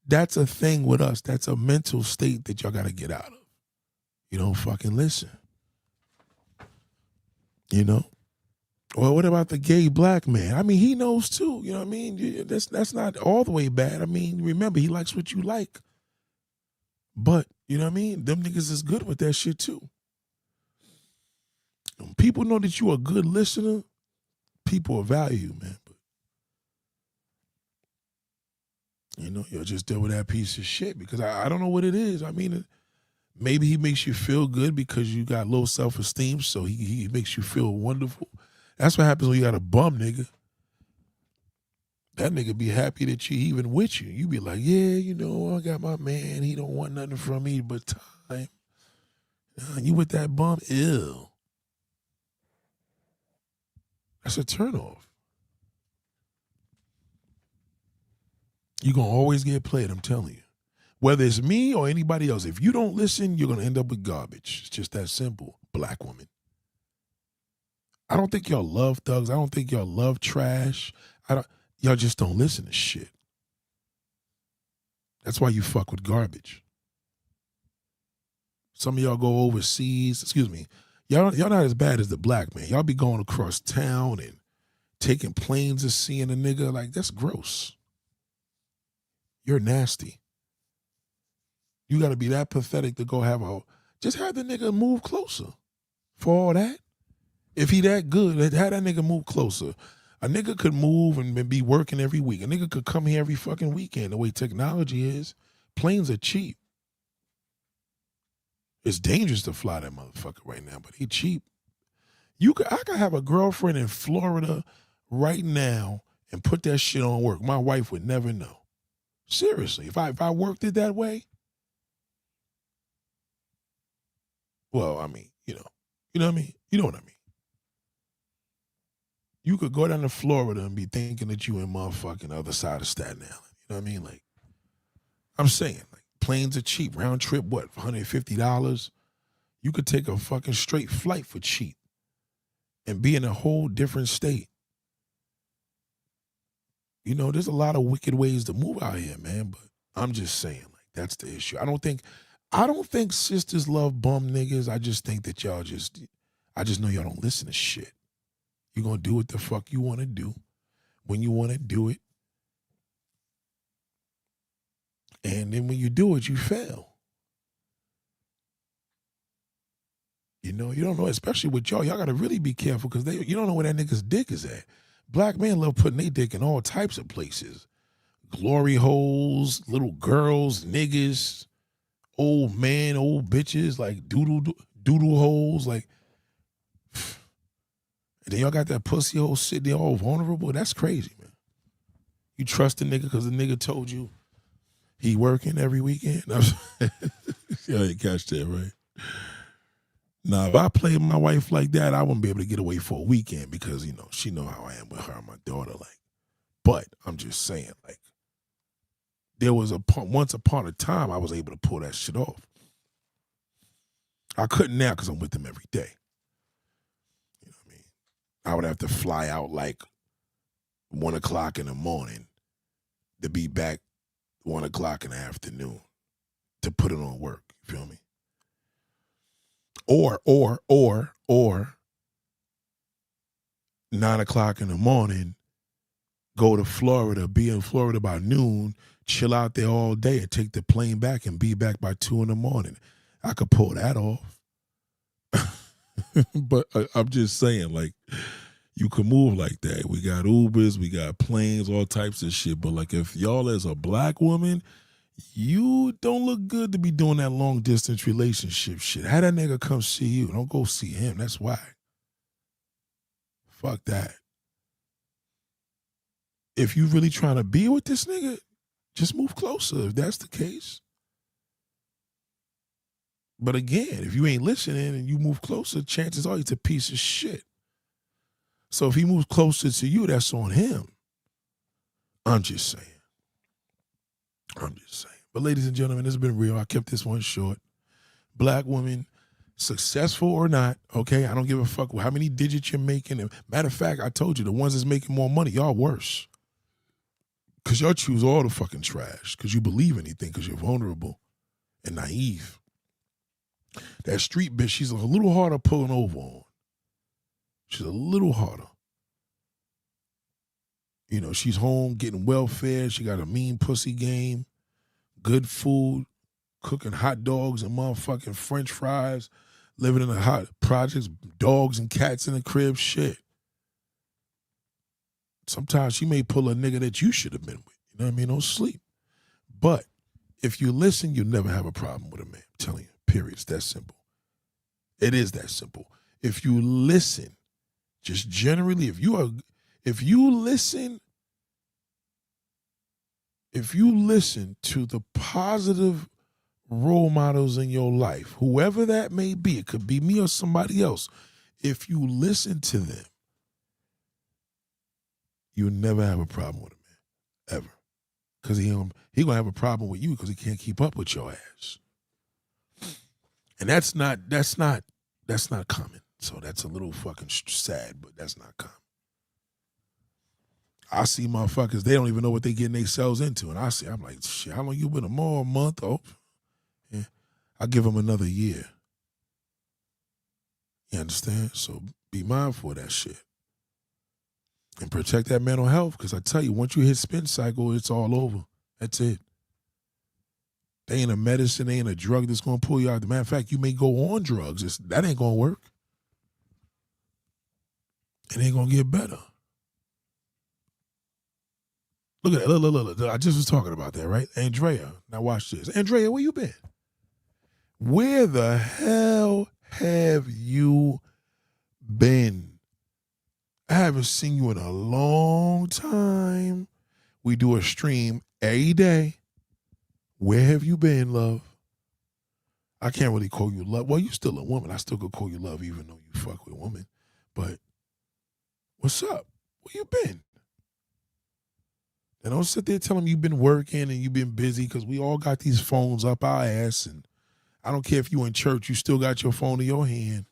That's a thing with us. That's a mental state that y'all gotta get out of. You don't fucking listen. Well, what about the gay black man? I mean, he knows too. You know what I mean? That's not all the way bad. I mean, remember, he likes what you like. But, you know what I mean? Them niggas is good with that shit too. When people know that you a good listener, people will value you, man. But, you'll just deal with that piece of shit because I don't know what it is. I mean, maybe he makes you feel good because you got low self-esteem, so he makes you feel wonderful. That's what happens when you got a bum nigga. That nigga be happy that you even with you. You be like, yeah, I got my man. He don't want nothing from me but time. You with that bum? Ew. That's a turnoff. You're going to always get played, I'm telling you. Whether it's me or anybody else, if you don't listen, you're going to end up with garbage. It's just that simple. Black woman. I don't think y'all love thugs. I don't think y'all love trash. Y'all just don't listen to shit. That's why you fuck with garbage. Some of y'all go overseas. Excuse me. Y'all not as bad as the black man. Y'all be going across town and taking planes and seeing a nigga. Like, that's gross. You're nasty. You got to be that pathetic to go just have the nigga move closer for all that. If he that good, have that nigga move closer. A nigga could move and be working every week. A nigga could come here every fucking weekend. The way technology is, planes are cheap. It's dangerous to fly that motherfucker right now, but he cheap. I could have a girlfriend in Florida right now and put that shit on work. My wife would never know. Seriously, if I worked it that way, well, I mean, you know what I mean? You know what I mean? You could go down to Florida and be thinking that you in motherfucking other side of Staten Island. You know what I mean? Like, I'm saying, like, planes are cheap. Round trip, what, $150? You could take a fucking straight flight for cheap and be in a whole different state. There's a lot of wicked ways to move out here, man, but I'm just saying, like, that's the issue. I don't think sisters love bum niggas. I just think that I just know y'all don't listen to shit. You're going to do what the fuck you want to do when you want to do it. And then when you do it, you fail. You don't know, especially with y'all. Y'all got to really be careful because you don't know where that nigga's dick is at. Black men love putting their dick in all types of places. Glory holes, little girls, niggas, old man, old bitches, like doodle holes, like. And then y'all got that pussy hole sitting there all vulnerable. That's crazy, man. You trust the nigga because the nigga told you he working every weekend? Y'all ain't catch that, right? Now, if I played my wife like that, I wouldn't be able to get away for a weekend because, she know how I am with her and my daughter. Like, but I'm just saying, like, there was once upon a time I was able to pull that shit off. I couldn't now because I'm with them every day. You know what I mean? I would have to fly out like 1 o'clock in the morning to be back 1 o'clock in the afternoon to put it on work. You feel me? Or 9 o'clock in the morning, go to Florida, be in Florida by noon, chill out there all day and take the plane back and be back by 2 in the morning. I could pull that off. But I'm just saying, like, you can move like that. We got Ubers, we got planes, all types of shit. But, like, if y'all as a black woman, you don't look good to be doing that long distance relationship shit. Have that nigga come see you. Don't go see him. That's why. Fuck that. If you really trying to be with this nigga, just move closer if that's the case. But again, if you ain't listening and you move closer, chances are he's a piece of shit. So if he moves closer to you, that's on him. I'm just saying. But ladies and gentlemen, this has been real. I kept this one short. Black women, successful or not, okay? I don't give a fuck how many digits you're making. Matter of fact, I told you, the ones that's making more money, y'all worse. Because y'all choose all the fucking trash. Because you believe anything. Because you're vulnerable and naive. That street bitch, she's a little harder pulling over on. She's a little harder. You know, she's home getting welfare. She got a mean pussy game. Good food. Cooking hot dogs and motherfucking French fries. Living in the hot projects. Dogs and cats in the crib. Shit. Sometimes she may pull a nigga that you should have been with. You know what I mean? Don't sleep. But if you listen, you'll never have a problem with a man. I'm telling you. Period. It's that simple. It is that simple. If you listen, just generally, if you listen to the positive role models in your life, whoever that may be, it could be me or somebody else. If you listen to them, you'll never have a problem with a man, ever. Because he gonna have a problem with you because he can't keep up with your ass. And that's not common. So that's a little fucking sad, but that's not common. I see motherfuckers, they don't even know what they getting themselves into. And I'm like, shit, how long you been? A month? Oh, yeah. I give them another year. You understand? So be mindful of that shit. And protect that mental health, because I tell you, once you hit spin cycle, it's all over. That's it. They ain't a medicine, they ain't a drug that's going to pull you out. As a matter of fact, you may go on drugs. That ain't going to work. It ain't going to get better. Look at that. Look. I just was talking about that, right? Andrea. Now watch this. Andrea, where you been? Where the hell have you been? I haven't seen you in a long time. We do a stream every day. Where have you been, love? I can't really call you love. Well, you're still a woman. I still could call you love even though you fuck with a woman. But what's up? Where you been? And don't sit there telling me you've been working and you've been busy, because we all got these phones up our ass. And I don't care if you in church, you still got your phone in your hand.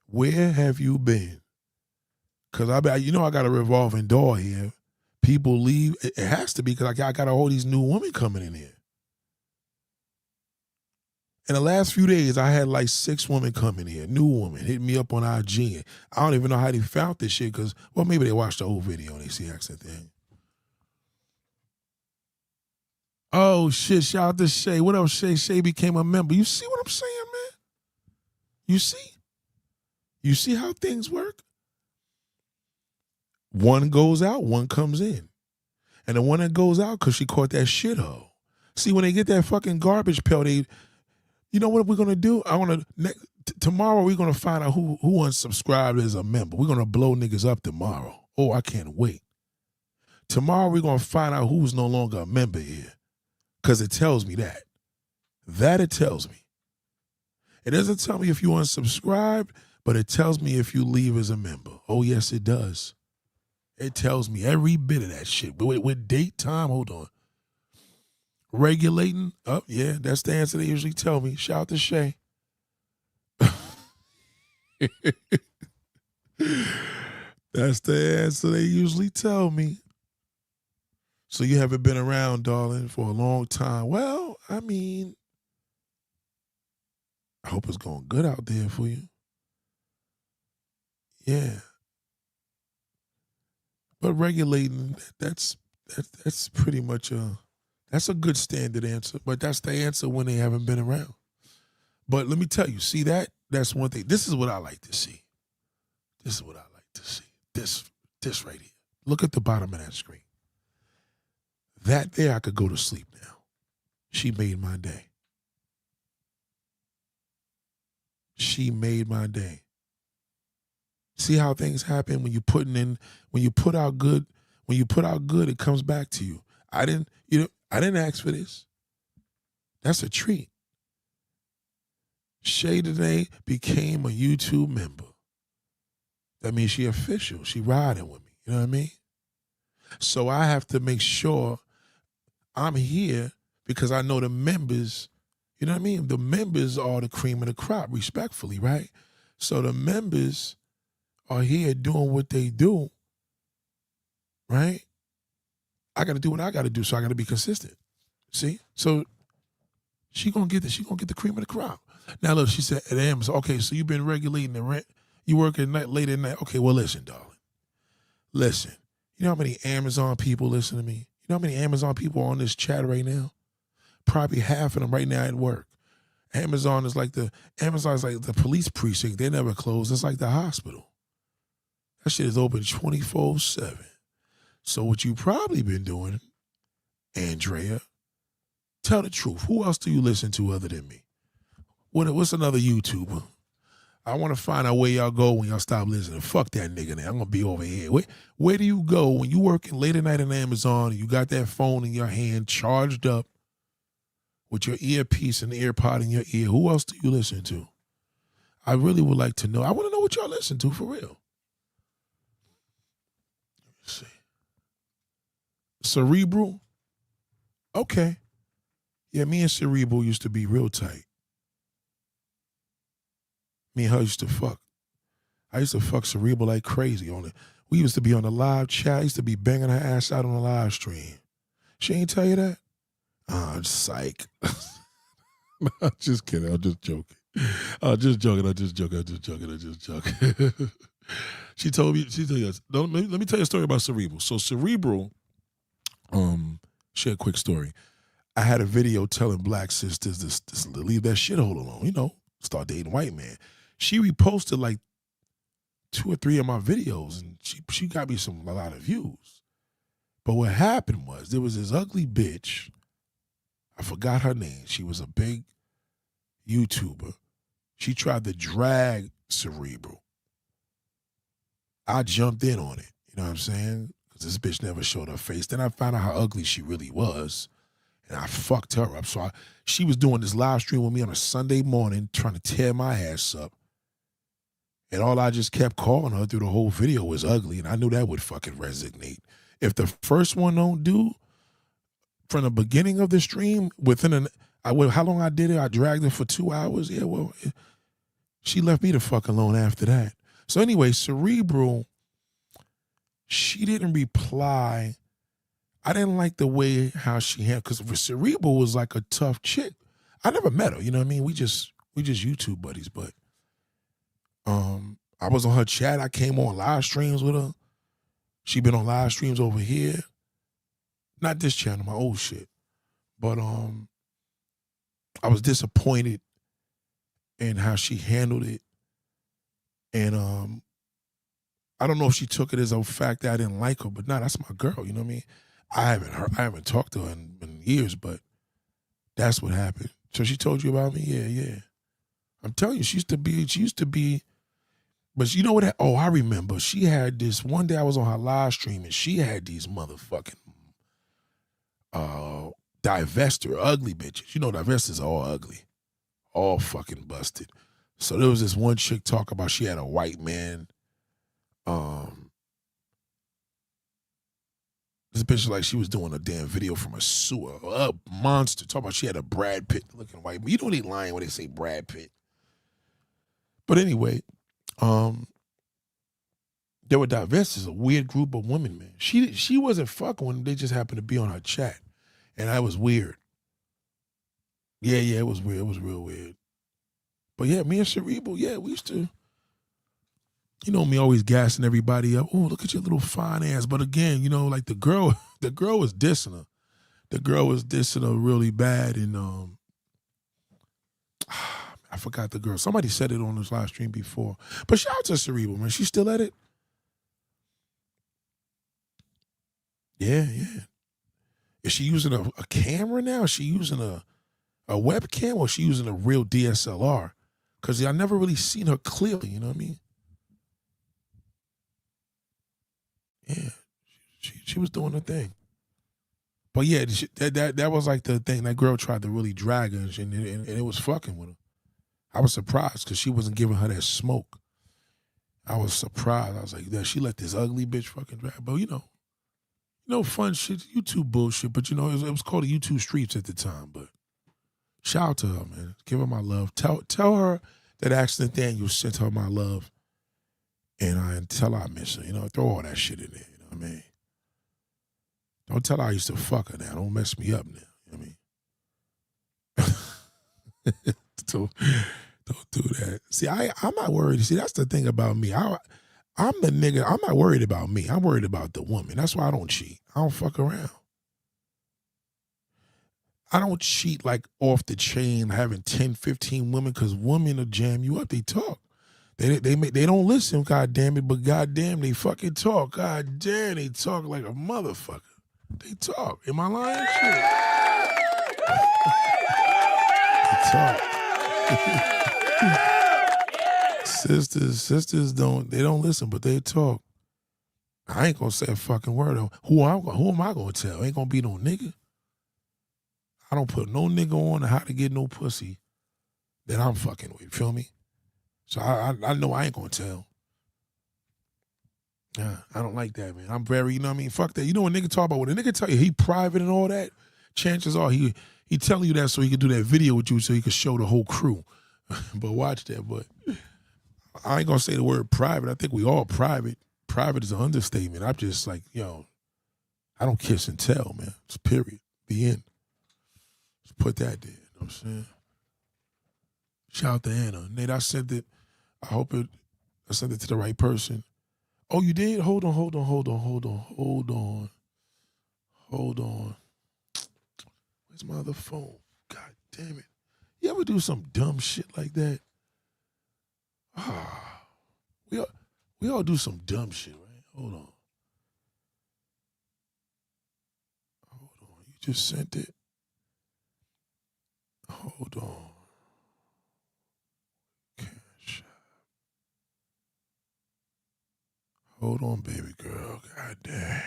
Where have you been? Because I got a revolving door here. People leave. It has to be, because I got all these new women coming in here. In the last few days, I had like 6 women come in here, new women, hit me up on IG. I don't even know how they found this shit, because, well, maybe they watched the whole video and they see accent thing. Oh, shit, shout out to Shay. What else, Shay? Shay became a member. You see what I'm saying, man? You see? You see how things work? One goes out, one comes in. And the one that goes out, because she caught that shithole. See, when they get that fucking garbage pail, you know what we're going to do? Tomorrow we're going to find out who unsubscribed as a member. We're going to blow niggas up tomorrow. Oh, I can't wait. Tomorrow we're going to find out who's no longer a member here. Because it tells me that. That it tells me. It doesn't tell me if you unsubscribe, but it tells me if you leave as a member. Oh, yes, it does. It tells me every bit of that shit. But with date, time, hold on. Regulating, oh, yeah, that's the answer they usually tell me. Shout out to Shay. That's the answer they usually tell me. So you haven't been around, darling, for a long time. Well, I mean, I hope it's going good out there for you. Yeah. But regulating, that's pretty much that's a good standard answer. But that's the answer when they haven't been around. But let me tell you, see that's one thing. This is what I like to see. This is what I like to see. This right here. Look at the bottom of that screen. That there, I could go to sleep now. She made my day. She made my day. See how things happen when you put out good, it comes back to you. I didn't ask for this. That's a treat. Shay today became a YouTube member. That means she official. She riding with me. You know what I mean? So I have to make sure I'm here because I know the members, you know what I mean? The members are the cream of the crop, respectfully, right? So the members are here doing what they do, right? I got to do what I got to do, so I got to be consistent. See? So she gonna get the cream of the crop. Now look, she said at Amazon, okay, so you've been regulating the rent. You work at night, late at night. Okay, well listen, darling. Listen. You know how many Amazon people listen to me? You know how many Amazon people are on this chat right now? Probably half of them right now at work. Amazon is like the police precinct. They never close. It's like the hospital. That shit is open 24/7. So what you probably been doing, Andrea, tell the truth. Who else do you listen to other than me? What's another YouTuber? I want to find out where y'all go when y'all stop listening. Fuck that nigga now. I'm going to be over here. Where do you go when you working late at night in Amazon and you got that phone in your hand charged up with your earpiece and the earpod in your ear? Who else do you listen to? I really would like to know. I want to know what y'all listen to for real. Let's see. Cerebral? Okay. Yeah, me and Cerebral used to be real tight. Me and her used to fuck. I used to fuck Cerebral like crazy on it. We used to be on the live chat. I used to be banging her ass out on the live stream. She ain't tell you that? Psych. I'm just kidding. I'm just joking. I'm just joking. She told me, let me tell you a story about Cerebral. So Cerebral, share a quick story. I had a video telling black sisters to leave that shithole alone, start dating white man. She reposted like 2 or 3 of my videos and she got me a lot of views. But what happened was there was this ugly bitch. I forgot her name. She was a big YouTuber. She tried to drag Cerebral. I jumped in on it. You know what I'm saying? Because this bitch never showed her face. Then I found out how ugly she really was. And I fucked her up. So she was doing this live stream with me on a Sunday morning trying to tear my ass up. And all I just kept calling her through the whole video was ugly. And I knew that would fucking resonate. If the first one don't do, from the beginning of the stream, how long I did it, I dragged her for 2 hours. Yeah, well, she left me the fuck alone after that. So anyway, Cerebral, she didn't reply. I didn't like the way how she had, because Cerebral was like a tough chick. I never met her, you know what I mean? We just YouTube buddies, but I was on her chat. I came on live streams with her. She been on live streams over here. Not this channel, my old shit. But I was disappointed in how she handled it. And I don't know if she took it as a fact that I didn't like her, but that's my girl, you know what I mean? I haven't talked to her in years, but that's what happened. So she told you about me? Yeah. I'm telling you, she used to be, but you know what? I remember. She had this, one day I was on her live stream and she had these motherfucking divester, ugly bitches. You know, divestors are all ugly. All fucking busted. So there was this one chick talk about she had a white man. This bitch like she was doing a damn video from a sewer. A monster. Talk about she had a Brad Pitt looking white man. You know they lying when they say Brad Pitt. But anyway, They were diverse as a weird group of women, man. She wasn't fucking when they just happened to be on her chat. And that was weird. Yeah, it was weird. It was real weird. But yeah, me and Cerebral, yeah, we used to, you know, me always gassing everybody up. Oh, look at your little fine ass. But again, you know, like the girl was dissing her. The girl was dissing her really bad. And I forgot the girl. Somebody said it on this live stream before. But shout out to Cerebral, man. She's still at it? Yeah. Is she using a camera now? Is she using a webcam, or is she using a real DSLR? Because I never really seen her clearly, you know what I mean? Yeah, she was doing her thing. But yeah, that was like the thing. That girl tried to really drag her, and it was fucking with her. I was surprised because she wasn't giving her that smoke. I was surprised. I was like, yeah, she let this ugly bitch fucking drag. But you know, fun shit, YouTube bullshit. But you know, it was called the YouTube Streets at the time. But shout out to her, man. Give her my love. Tell her that Accident Daniel sent her my love, and tell her I miss her. You know, throw all that shit in there. You know what I mean? Don't tell her I used to fuck her now. Don't mess me up now. You know what I mean? Don't do that. See, I'm not worried. See, that's the thing about me. I'm the nigga. I'm not worried about me. I'm worried about the woman. That's why I don't cheat. I don't fuck around. I don't cheat like off the chain, having 10, 15 women, because women will jam you up. They talk. They don't listen, god damn it, but god damn, they fucking talk. God damn, they talk like a motherfucker. They talk. Am I lying? Shit. They talk. Sisters don't listen, but they talk. I ain't gonna say a fucking word. Who am I gonna tell? Ain't gonna be no nigga. I don't put no nigga on how to get no pussy that I'm fucking with. Feel me? So I know I ain't gonna tell. Yeah, I don't like that, man. I'm very, you know what I mean? Fuck that. You know what nigga talk about? When a nigga tell you he private and all that, chances are he telling you that so he could do that video with you so he could show the whole crew. But watch that. But I ain't gonna say the word private. I think we all private. Private is an understatement. I'm just like, yo, I don't kiss and tell, man. It's period. The end. Just put that there. You know what I'm saying? Shout out to Anna. Nate, I sent it. I sent it to the right person. Oh, you did? Hold on. Where's my other phone? God damn it. You ever do some dumb shit like that? We all do some dumb shit, right? Hold on. You just sent it. Hold on. Cash. Hold on, baby girl. God damn.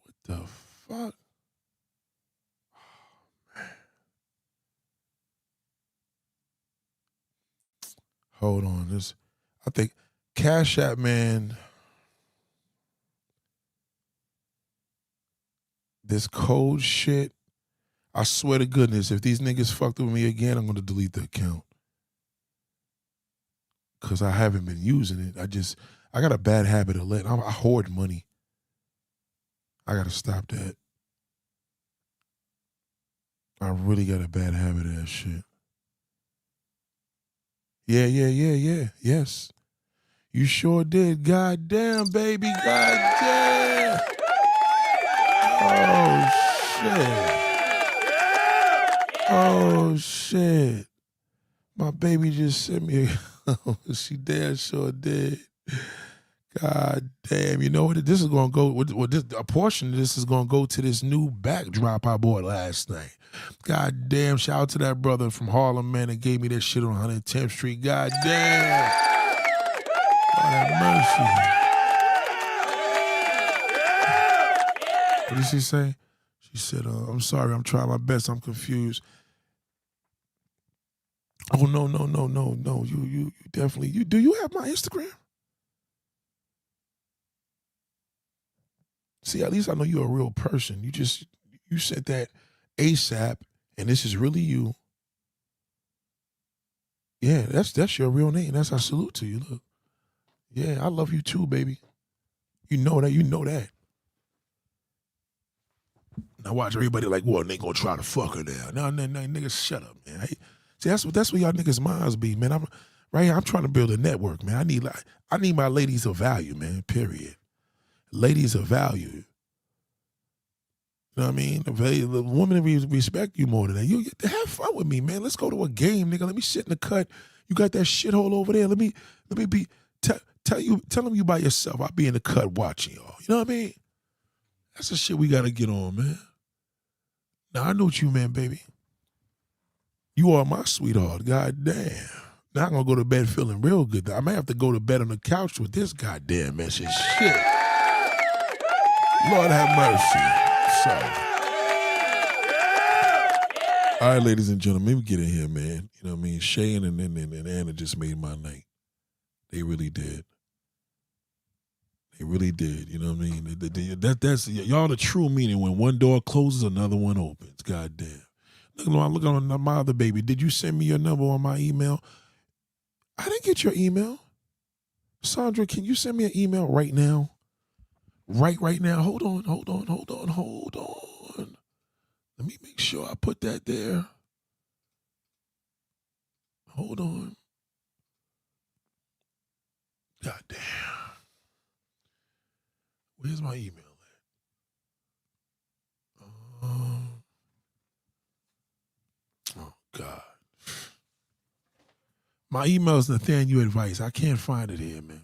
What the fuck? Oh, man. Hold on. I think Cash App, man. This code shit. I swear to goodness, if these niggas fucked with me again, I'm gonna delete the account. Cause I haven't been using it. I got a bad habit of I hoard money. I gotta stop that. I really got a bad habit of that shit. Yeah. Yes. You sure did. God damn, baby. God damn. Oh, shit. My baby just sent me she damn sure did. God damn. You know what? This is going to go, a portion of this is going to go to this new backdrop I bought last night. God damn. Shout out to that brother from Harlem, man, that gave me that shit on 110th Street. God damn. God have mercy. What did she say? She said, I'm sorry, I'm trying my best. I'm confused. Oh, no. You definitely, do you have my Instagram? See, at least I know you're a real person. You sent that ASAP, and this is really you. Yeah, that's your real name. That's I salute to you. Look. Yeah, I love you too, baby. You know that. You know that. Now watch everybody like, well, they gonna try to fuck her now. No, niggas, shut up, man. See, that's what y'all niggas' minds be, man. I'm right here. I'm trying to build a network, man. I need my ladies of value, man. Period. Ladies of value. You know what I mean? The woman respect you more than that. You have fun with me, man. Let's go to a game, nigga. Let me sit in the cut. You got that shithole over there. Let me be tell them you by yourself. I'll be in the cut watching y'all. You know what I mean? That's the shit we gotta get on, man. Now I know what you meant, baby. You are my sweetheart. God damn. Now I'm gonna go to bed feeling real good. I might have to go to bed on the couch with this goddamn message. Shit. Lord have mercy. Sorry. All right, ladies and gentlemen, let me get in here, man. You know what I mean? Shane and Anna just made my night. They really did. They really did. You know what I mean? That's y'all the true meaning. When one door closes, another one opens. God damn. Look on my other baby. Did you send me your number on my email? I didn't get your email. Sandra, can you send me an email right now? Right now. Hold on. Let me make sure I put that there. Hold on. God damn. Where's my email at? Oh, God. My email is Nathaniel Advice. I can't find it here, man.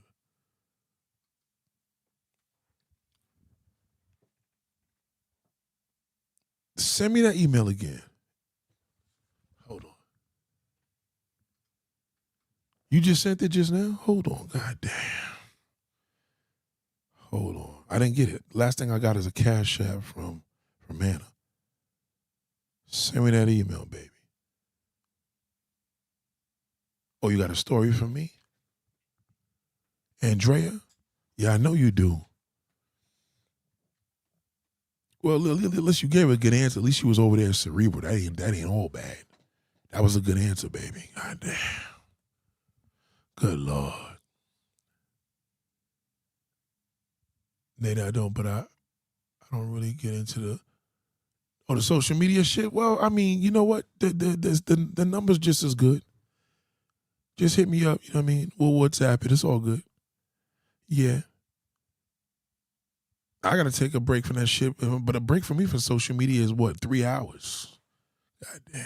Send me that email again. Hold on. You just sent it just now? Hold on. God damn. Hold on. I didn't get it. Last thing I got is a Cash App from Anna. Send me that email, baby. Oh, you got a story for me? Andrea? Yeah, I know you do. Well, at least you gave her a good answer. At least she was over there cerebral. That ain't all bad. That was a good answer, baby. God damn. Good Lord. Nate, I don't really get into the social media shit. Well, I mean, you know what? The number's just as good. Just hit me up, you know what I mean? We'll WhatsApp it. It's all good. Yeah. I got to take a break from that shit. But a break for me for social media is what? 3 hours. God damn.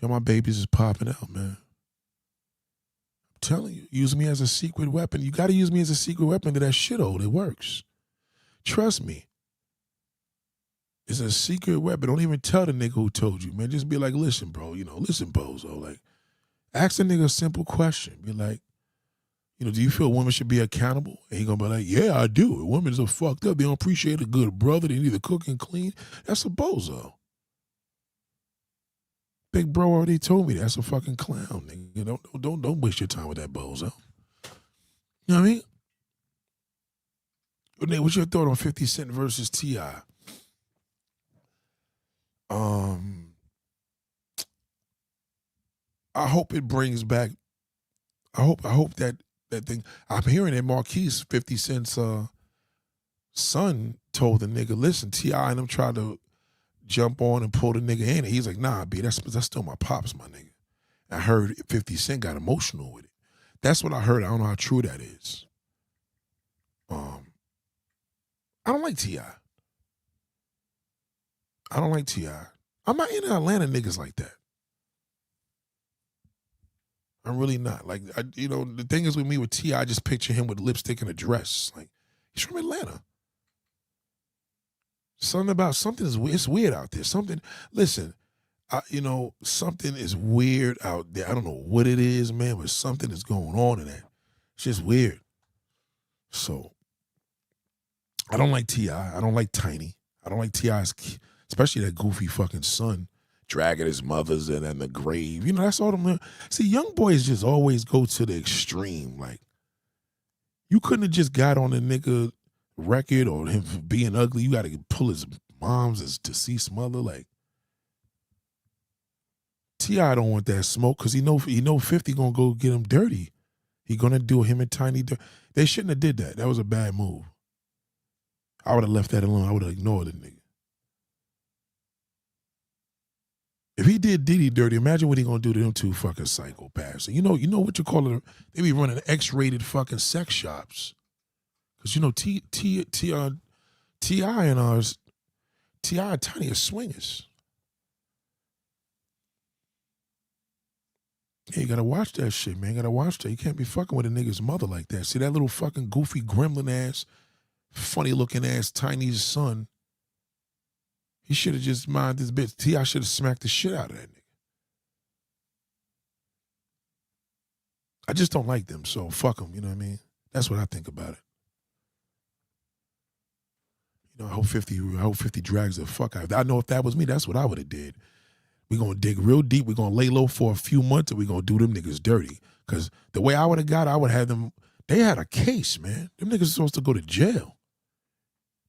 See, my babies is popping out, man. I'm telling you, use me as a secret weapon. You got to use me as a secret weapon to that shithole. It works. Trust me. It's a secret weapon. Don't even tell the nigga who told you, man. Just be like, listen, bro. Listen, bozo. Like, ask the nigga a simple question. Be like, do you feel women should be accountable? And he gonna be like, yeah, I do. Women are fucked up. They don't appreciate a good brother. They need to cook and clean. That's a bozo. Big bro already told me that's a fucking clown, nigga. Don't waste your time with that bozo. You know what I mean? But Nate, what's your thought on 50 Cent versus T.I.? I hope it brings back. I hope that thing. I'm hearing that Marquise, 50 Cent's son, told the nigga, listen, T.I. and them tried to jump on and pull the nigga in. And he's like, nah, B, that's still my pops, my nigga. I heard 50 Cent got emotional with it. That's what I heard. I don't know how true that is. I don't like T.I. I don't like T.I. I'm not into Atlanta niggas like that. I'm really not. Like, the thing is with me with T.I., I just picture him with lipstick and a dress. Like, he's from Atlanta. Something is weird. It's weird out there. Something is weird out there. I don't know what it is, man, but something is going on in that. It's just weird. So, I don't like T.I. I don't like Tiny. I don't like T.I.'s, especially that goofy fucking son dragging his mother's in the grave. That's all them. See, young boys just always go to the extreme. Like, you couldn't have just got on a nigga record or him being ugly. You got to pull his mom's his deceased mother. Like, T.I. don't want that smoke because he know 50 gonna go get him dirty. He gonna do him and Tiny. They shouldn't have did that. That was a bad move. I would have left that alone. I would have ignored the nigga. If he did Diddy dirty, imagine what he gonna do to them two fucking psychopaths. And you know what you call it? They be running X-rated fucking sex shops. Cause you know T.I. and T.I. and Tiny are swingers. Yeah, you gotta watch that shit, man. You gotta watch that. You can't be fucking with a nigga's mother like that. See that little fucking goofy gremlin ass, funny looking ass Tiny's son. He should have just minded this bitch. T.I. should have smacked the shit out of that nigga. I just don't like them, so fuck them, you know what I mean? That's what I think about it. You know, I hope 50 drags the fuck out. I know if that was me, that's what I would have did. We're going to dig real deep. We're going to lay low for a few months and we're going to do them niggas dirty. Because the way I would have got, I would have them, they had a case, man. Them niggas are supposed to go to jail.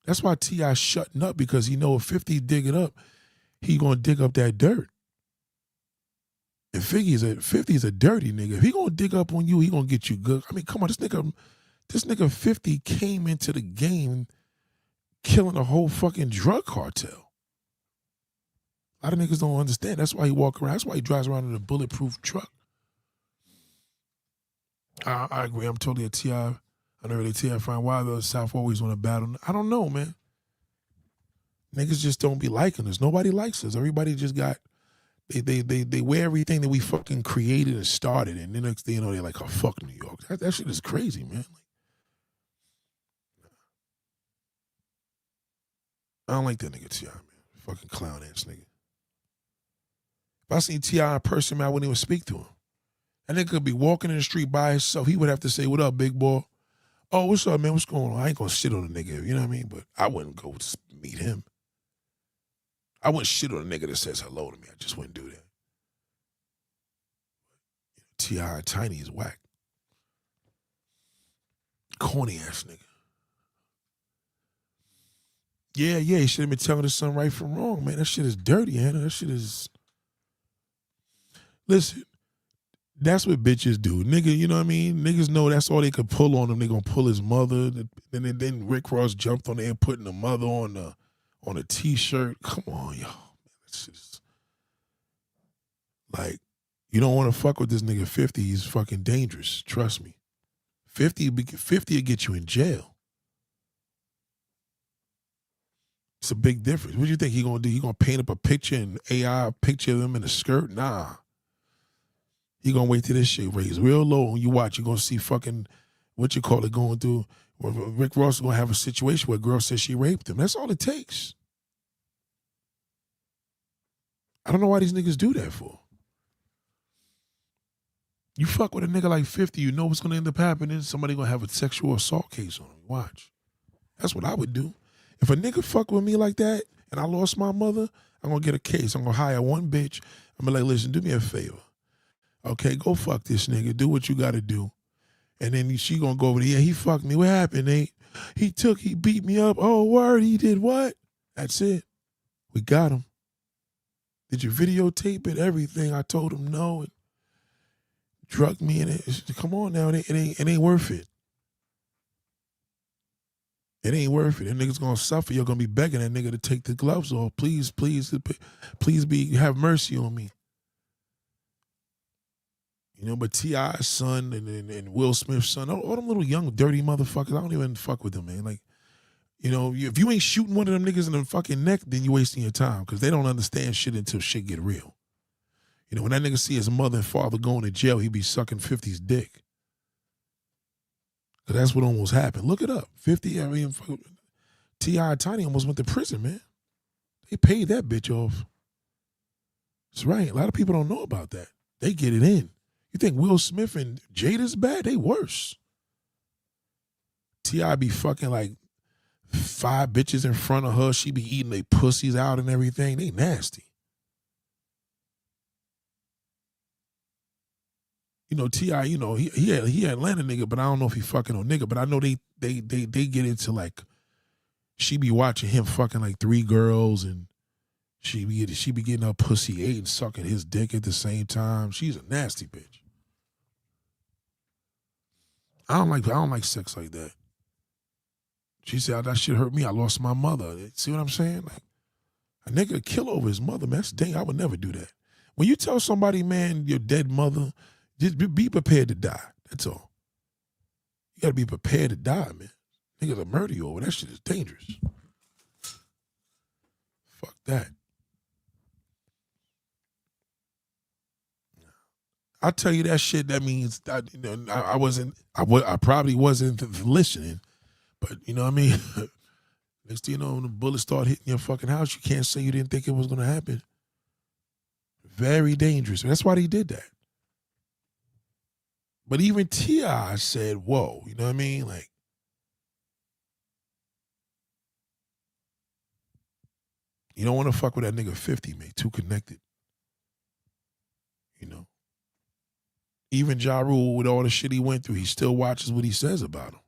That's why T.I. shutting up, because he know if 50 dig it up, he going to dig up that dirt. And 50's a dirty nigga. If he going to dig up on you, he going to get you good. I mean, come on, this nigga 50 came into the game killing a whole fucking drug cartel. A lot of niggas don't understand. That's why he walk around. That's why he drives around in a bulletproof truck. I agree. I'm totally a T.I. I never really T.I. find why the South always want to battle. I don't know, man. Niggas just don't be liking us. Nobody likes us. Everybody just got, they wear everything that we fucking created and started. And the next thing you know, they're like, oh, fuck New York. That shit is crazy, man. I don't like that nigga T.I., man. Fucking clown ass nigga. If I seen T.I. in person, man, I wouldn't even speak to him. That nigga could be walking in the street by himself. He would have to say, what up, big boy? Oh, what's up, man? What's going on? I ain't gonna shit on a nigga, you know what I mean? But I wouldn't go meet him. I wouldn't shit on a nigga that says hello to me. I just wouldn't do that. T.I. and Tiny is whack. Corny ass nigga. Yeah, he should have been telling his son right from wrong, man. That shit is dirty, Hannah. That shit is... Listen, that's what bitches do. Nigga, you know what I mean? Niggas know that's all they could pull on him. They gonna pull his mother. And then Rick Ross jumped on there and putting the mother on a T-shirt. Come on, y'all. It's just... Like, you don't want to fuck with this nigga 50. He's fucking dangerous. Trust me. 50 will get you in jail. It's a big difference. What do you think he gonna do? He gonna paint up a picture and AI picture of him in a skirt? Nah. He gonna wait till this shit raise real low. When you watch, you're gonna see fucking, what you call it, going through. Rick Ross is gonna have a situation where a girl says she raped him. That's all it takes. I don't know why these niggas do that for. You fuck with a nigga like 50, you know what's gonna end up happening. Somebody gonna have a sexual assault case on him. Watch. That's what I would do. If a nigga fuck with me like that and I lost my mother, I'm gonna get a case. I'm gonna hire one bitch. I'm gonna like, listen, do me a favor. Okay, go fuck this nigga. Do what you gotta do. And then she gonna go over there, yeah, he fucked me. What happened, Nate? He beat me up. Oh, word, he did what? That's it. We got him. Did you videotape it? Everything. I told him no. And drugged me. And come on now, it ain't worth it. It ain't worth it. That nigga's gonna suffer. You're gonna be begging that nigga to take the gloves off. Please have mercy on me. You know, but T.I.'s son and Will Smith's son, all them little young dirty motherfuckers, I don't even fuck with them, man. Like, you know, if you ain't shooting one of them niggas in the fucking neck, then you wasting your time, because they don't understand shit until shit get real. You know, when that nigga see his mother and father going to jail, he be sucking 50's dick. Because that's what almost happened. Look it up. 50, I mean, T.I. and Tiny almost went to prison, man. They paid that bitch off. That's right. A lot of people don't know about that. They get it in. You think Will Smith and Jada's bad? They worse. T.I. be fucking like 5 bitches in front of her. She be eating their pussies out and everything. They nasty. You know, T.I., you know, he Atlanta nigga, but I don't know if he fucking on nigga. But I know they get into like she be watching him fucking like 3 girls, and she be getting her pussy ate and sucking his dick at the same time. She's a nasty bitch. I don't like sex like that. She said, that shit hurt me. I lost my mother. See what I'm saying? Like, a nigga kill over his mother, man. That's dang. I would never do that. When you tell somebody, man, your dead mother, just be prepared to die. That's all. You gotta be prepared to die, man. Niggas will murder you over that shit is dangerous. Fuck that. I tell you that shit. That means I probably wasn't listening, but you know what I mean. Next thing you know, when the bullets start hitting your fucking house, you can't say you didn't think it was gonna happen. Very dangerous. That's why he did that. But even T.I. said, "Whoa," you know what I mean? Like, you don't want to fuck with that nigga 50, man. Too connected. You know. Even Ja Rule, with all the shit he went through, he still watches what he says about him.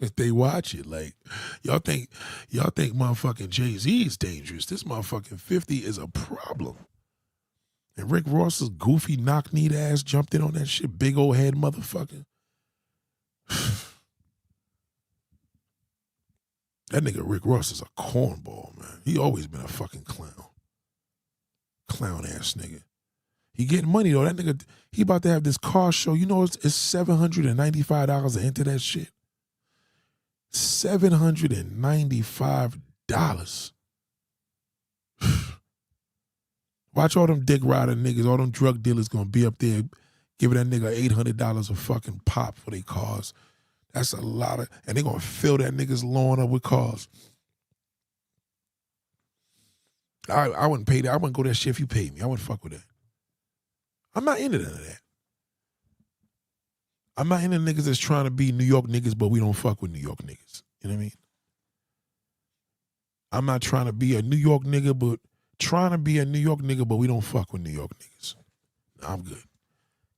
If they watch it, like, y'all think motherfucking Jay-Z is dangerous. This motherfucking 50 is a problem. And Rick Ross's goofy knock-kneed ass jumped in on that shit, big old head motherfucker. That nigga Rick Ross is a cornball, man. He always been a fucking clown. Clown ass nigga. He getting money though. That nigga, he about to have this car show. You know it's $795 to enter that shit. $795. Watch all them dick rider niggas, all them drug dealers gonna be up there giving that nigga $800 a fucking pop for their cars. That's a lot of, and they gonna fill that nigga's lawn up with cars. I wouldn't pay that. I wouldn't go that shit if you paid me. I wouldn't fuck with that. I'm not into none of that. I'm not into niggas that's trying to be New York niggas, but we don't fuck with New York niggas. You know what I mean? I'm not trying to be a New York nigga, but we don't fuck with New York niggas. I'm good.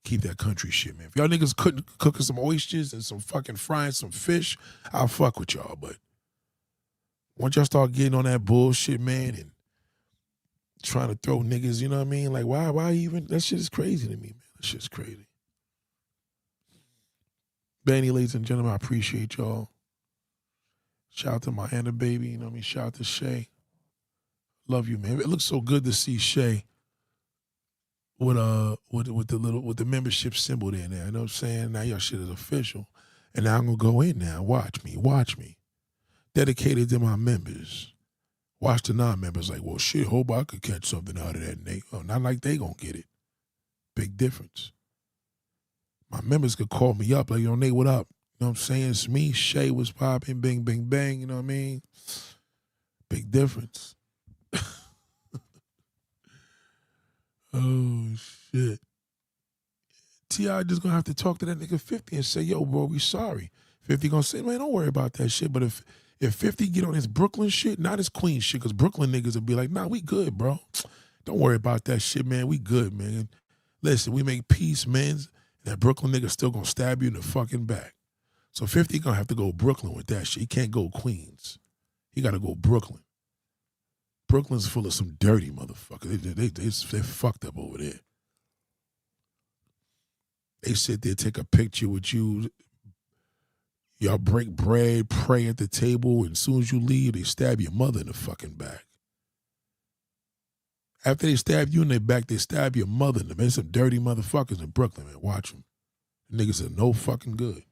Keep that country shit, man. If y'all niggas cooking some oysters and some fucking frying some fish, I'll fuck with y'all. But once y'all start getting on that bullshit, man, and trying to throw niggas, you know what I mean? Like, why even? That shit is crazy to me, man. That shit's crazy. Benny, ladies and gentlemen, I appreciate y'all. Shout out to my Anna baby, you know what I mean? Shout out to Shay. Love you, man. It looks so good to see Shay with the membership symbol there now. You know what I'm saying? Now your shit is official. And now I'm gonna go in now. Watch me. Dedicated to my members. Watch the non-members like, well, shit, hope I could catch something out of that, Nate. Oh, not like they gonna get it. Big difference. My members could call me up like, yo, Nate, what up? You know what I'm saying? It's me. Shay was popping. Bing, bing, bang. You know what I mean? Big difference. Oh, shit. T.I. just gonna have to talk to that nigga 50 and say, yo, bro, we sorry. 50 gonna say, man, don't worry about that shit. But if 50 get on his Brooklyn shit, not his Queen shit, because Brooklyn niggas will be like, nah, we good, bro. Don't worry about that shit, man. We good, man. Listen, we make peace, man. That Brooklyn nigga still gonna stab you in the fucking back. So 50 gonna have to go Brooklyn with that shit. He can't go Queens. He gotta go Brooklyn. Brooklyn's full of some dirty motherfuckers. They fucked up over there. They sit there, take a picture with you. Y'all break bread, pray at the table, and as soon as you leave, they stab your mother in the fucking back. After they stab you in the back, they stab your mother in the back. There's some dirty motherfuckers in Brooklyn, man. Watch them. The niggas are no fucking good.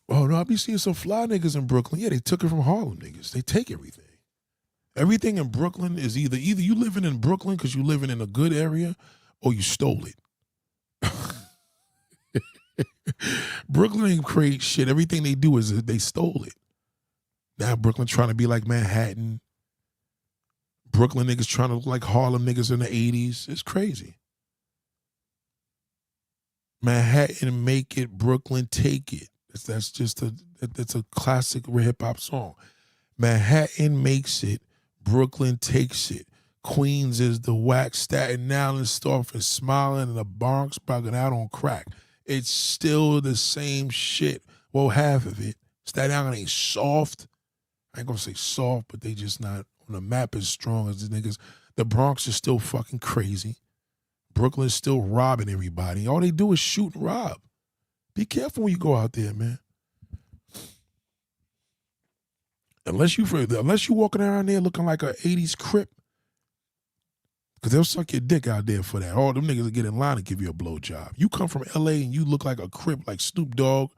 Oh, no, I be seeing some fly niggas in Brooklyn. Yeah, they took it from Harlem niggas. They take everything. Everything in Brooklyn is either you living in Brooklyn because you living in a good area or you stole it. Brooklyn ain't create shit. Everything they do is they stole it. Now Brooklyn trying to be like Manhattan. Brooklyn niggas trying to look like Harlem niggas in the 80s. It's crazy. Manhattan make it, Brooklyn take it. That's a classic hip hop song. Manhattan makes it, Brooklyn takes it. Queens is the whack, Staten Island starting smiling, and the Bronx bugging out on crack. It's still the same shit Well, half of it. Staten Island ain't soft. I ain't gonna say soft, but they just not on the map as strong as the niggas. The Bronx is still fucking crazy. Brooklyn's still robbing everybody. All they do is shoot and rob. Be careful when you go out there, man. Unless you walking around there looking like a 80s Crip, because they'll suck your dick out there for that. All them niggas will get in line and give you a blowjob. You come from LA and you look like a Crip, like Snoop Dogg,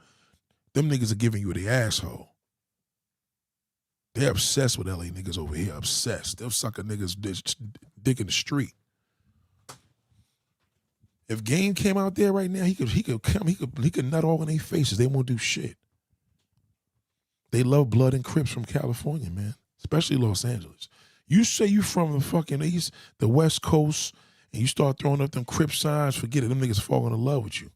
them niggas are giving you the asshole. They're obsessed with LA niggas over here. Obsessed. They'll suck a nigga's dick in the street. If Game came out there right now, he could nut all in their faces. They won't do shit. They love blood and Crips from California, man. Especially Los Angeles. You say you from the fucking East, the West Coast, and you start throwing up them Crip signs, forget it. Them niggas falling in love with you.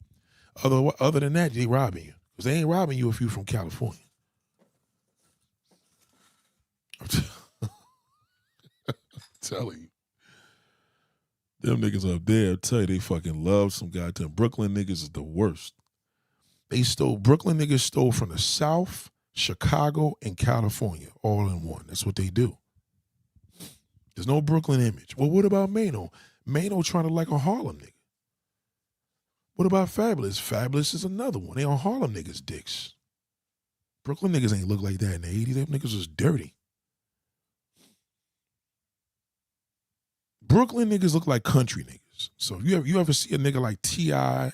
Other than that, they robbing you. Because they ain't robbing you if you from California. I'm telling you. Them niggas up there, I tell you, they fucking love some goddamn Brooklyn niggas is the worst. Brooklyn niggas stole from the South, Chicago, and California, all in one. That's what they do. There's no Brooklyn image. Well, what about Mano? Mano trying to like a Harlem nigga. What about Fabulous? Fabulous is another one. They on Harlem niggas' dicks. Brooklyn niggas ain't look like that in the 80s. Them niggas was dirty. Brooklyn niggas look like country niggas. So if you ever see a nigga like T.I.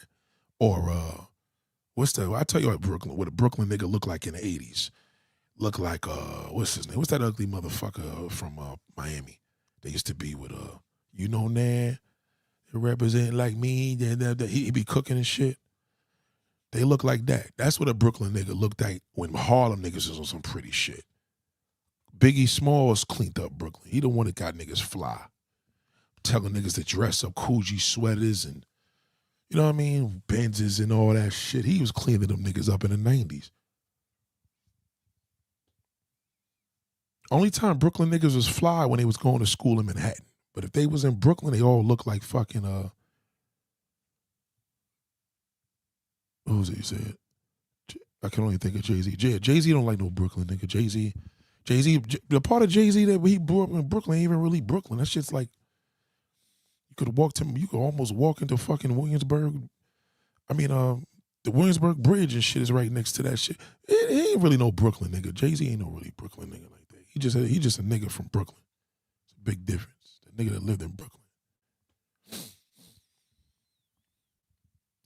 or I tell you what a Brooklyn nigga look like in the 80s. Look like what's his name? What's that ugly motherfucker from Miami? They used to be with you know Nan, representing like me, he be cooking and shit. They look like that. That's what a Brooklyn nigga looked like when Harlem niggas was on some pretty shit. Biggie Smalls cleaned up Brooklyn. He the one that got niggas fly. Telling niggas to dress up Coogee sweaters and, you know what I mean, Benzes and all that shit. He was cleaning them niggas up in the 90s. Only time Brooklyn niggas was fly when they was going to school in Manhattan. But if they was in Brooklyn, they all looked like fucking, what was it you said? I can only think of Jay-Z. Jay-Z don't like no Brooklyn nigga. Jay-Z, the part of Jay-Z that he grew up in Brooklyn ain't even really Brooklyn. That shit's like, you could almost walk into fucking Williamsburg. I mean, the Williamsburg Bridge and shit is right next to that shit. It ain't really no Brooklyn nigga. Jay-Z ain't no really Brooklyn nigga like that. He just a nigga from Brooklyn. It's a big difference. The nigga that lived in Brooklyn.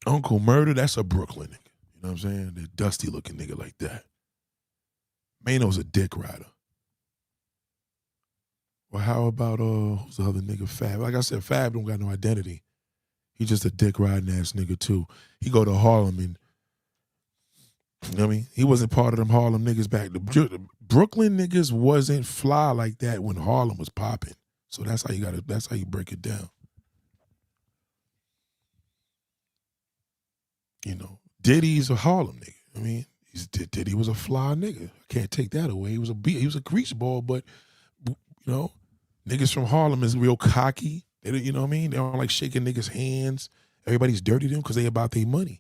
Uncle Murder, that's a Brooklyn nigga. You know what I'm saying? The dusty looking nigga like that. Mano's a dick rider. Well, how about who's the other nigga? Fab. Like I said, Fab don't got no identity. He just a dick riding ass nigga too. He go to Harlem and, you know what I mean? He wasn't part of them Harlem niggas back. The Brooklyn niggas wasn't fly like that when Harlem was popping. So that's how you break it down. You know, Diddy's a Harlem nigga. I mean, Diddy was a fly nigga. I can't take that away. He was a greaseball, but you know, niggas from Harlem is real cocky. They, you know what I mean? They don't like shaking niggas' hands. Everybody's dirty to them because they about their money.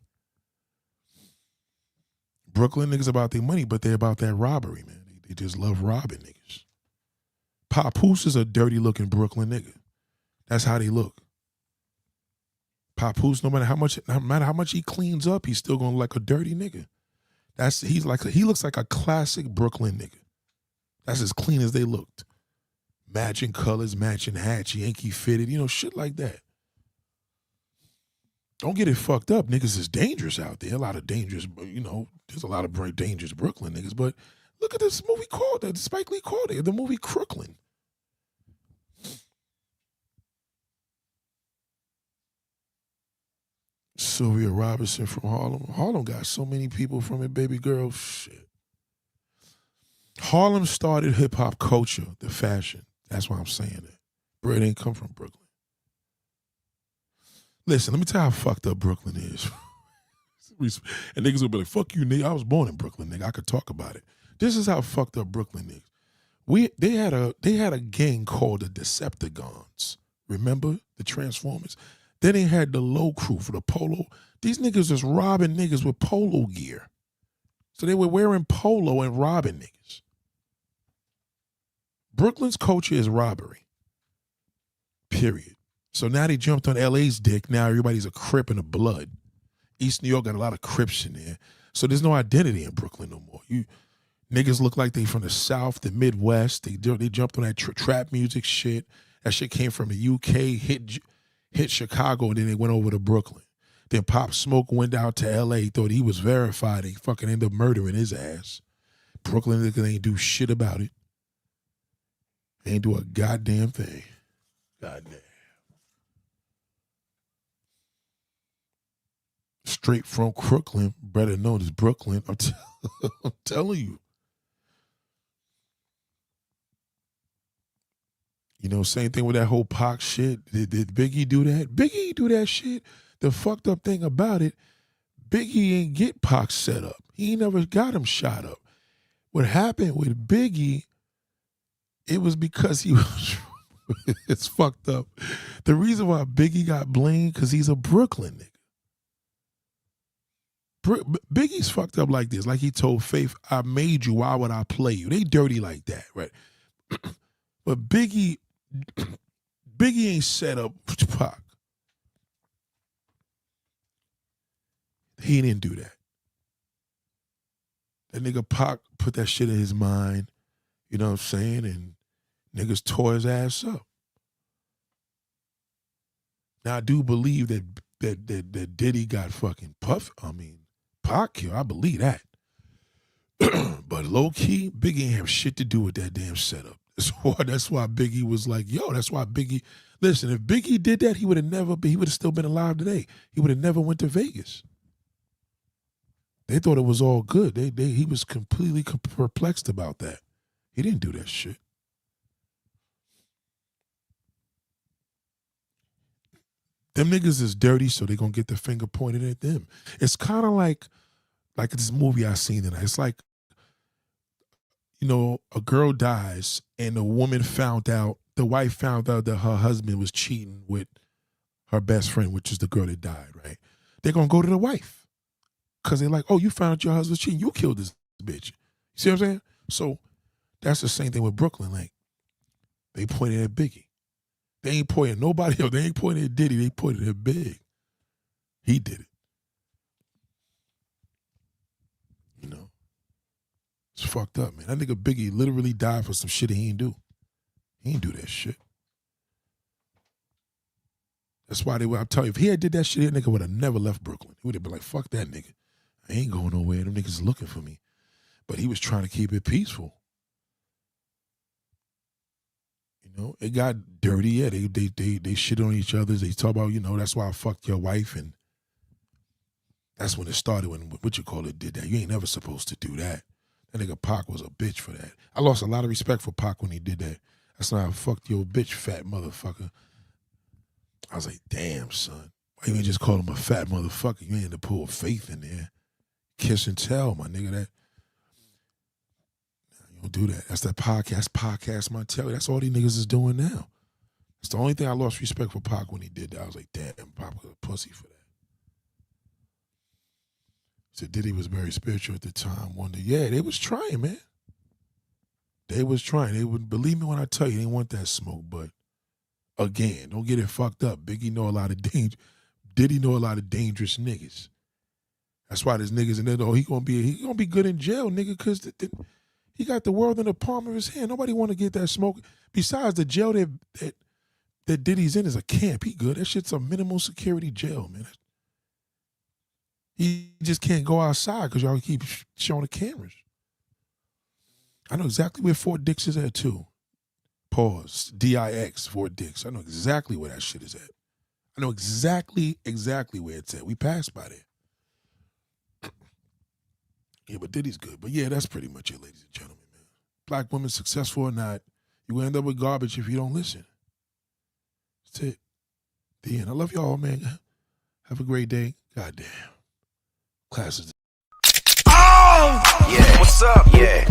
Brooklyn niggas about their money, but they about that robbery, man. They just love robbing niggas. Papoose is a dirty looking Brooklyn nigga. That's how they look. Papoose, no matter how much he cleans up, he's still gonna look like a dirty nigga. He looks like a classic Brooklyn nigga. That's as clean as they looked. Matching colors, matching hats, Yankee fitted, you know, shit like that. Don't get it fucked up. Niggas is dangerous out there. A lot of dangerous, you know, there's a lot of very dangerous Brooklyn niggas. But look at this movie Spike Lee called it, the movie Crooklyn. Sylvia Robinson from Harlem. Harlem got so many people from it, baby girl. Shit. Harlem started hip-hop culture, the fashion. That's why I'm saying that. Bread ain't come from Brooklyn. Listen, let me tell you how fucked up Brooklyn is. And niggas will be like, fuck you, nigga. I was born in Brooklyn, nigga. I could talk about it. This is how fucked up Brooklyn is. They had a gang called the Decepticons. Remember the Transformers? Then they had the Low Crew for the Polo. These niggas just robbing niggas with polo gear. So they were wearing polo and robbing niggas. Brooklyn's culture is robbery. Period. So now they jumped on LA's dick. Now everybody's a Crip and a Blood. East New York got a lot of Crips in there. So there's no identity in Brooklyn no more. You niggas look like they from the South, the Midwest. They jumped on that trap music shit. That shit came from the UK, hit Chicago, and then they went over to Brooklyn. Then Pop Smoke went down to LA, thought he was verified. They fucking ended up murdering his ass. Brooklyn niggas ain't do shit about it. They ain't do a goddamn thing. Goddamn. Straight from Crooklyn, better known as Brooklyn. I'm telling you. You know, same thing with that whole Pac shit. Did Biggie do that? Biggie do that shit. The fucked up thing about it, Biggie ain't get Pac set up. He never got him shot up. What happened with Biggie, it was because he was, it's fucked up. The reason why Biggie got blamed, because he's a Brooklyn nigga. Biggie's fucked up like this. Like he told Faith, I made you, why would I play you? They dirty like that, right? But Biggie ain't set up Pac. He didn't do that. That nigga Pac put that shit in his mind, you know what I'm saying? And niggas tore his ass up. Now I do believe that Diddy got fucking Pac killed. I believe that. But low key, Biggie ain't have shit to do with that damn setup. That's why Biggie was like, yo, that's why Biggie, listen, if Biggie did that, he would have still been alive today. He would have never went to Vegas. They thought it was all good. He was completely perplexed about that. He didn't do that shit. Them niggas is dirty, so they gonna get the finger pointed at them. It's kind of like this movie I seen tonight. It's like, you know, a girl dies and the wife found out that her husband was cheating with her best friend, which is the girl that died, right? They're gonna go to the wife. Because they're like, oh, you found out your husband's cheating. You killed this bitch. You see what I'm saying? So that's the same thing with Brooklyn. Like, they pointed at Biggie. They ain't pointing at nobody else. They ain't pointing at Diddy. They pointed at Big. He did it. You know? It's fucked up, man. That nigga Biggie literally died for some shit he ain't do. He ain't do that shit. That's why I'm telling you, if he had did that shit, that nigga would have never left Brooklyn. He would have been like, fuck that nigga. I ain't going nowhere. Them niggas looking for me. But he was trying to keep it peaceful. You know, it got dirty. Yeah, they shit on each other. They talk about, you know, that's why I fucked your wife. And that's when it started, when did that. You ain't never supposed to do that. That nigga Pac was a bitch for that. I lost a lot of respect for Pac when he did that. That's not I fucked your bitch, fat motherfucker. I was like, damn, son. Why you ain't just call him a fat motherfucker? You ain't to pull Faith in there. Kiss and tell, my nigga. That you don't do that. That's that podcast Montelli. That's all these niggas is doing now. It's the only thing I lost respect for Pac when he did that. I was like, damn, Pac was a pussy for that. So Diddy was very spiritual at the time. Wonder, yeah, they was trying, man. They was trying. They would believe me when I tell you they didn't want that smoke, but again, don't get it fucked up. Biggie know a lot of danger. Diddy know a lot of dangerous niggas. That's why there's niggas in there. Oh, he gonna be good in jail, nigga, because he got the world in the palm of his hand. Nobody want to get that smoke. Besides, the jail that Diddy's in is a camp. He good. That shit's a minimal security jail, man. He just can't go outside because y'all keep showing the cameras. I know exactly where Fort Dix is at too. Pause. DIX, Fort Dix. I know exactly where that shit is at. I know exactly where it's at. We passed by there. Yeah, but Diddy's good. But yeah, that's pretty much it, ladies and gentlemen, man. Black women, successful or not, you will end up with garbage if you don't listen. That's it. The end. I love y'all, man. Have a great day. Goddamn. Class is... Oh! Yeah. What's up? Yeah.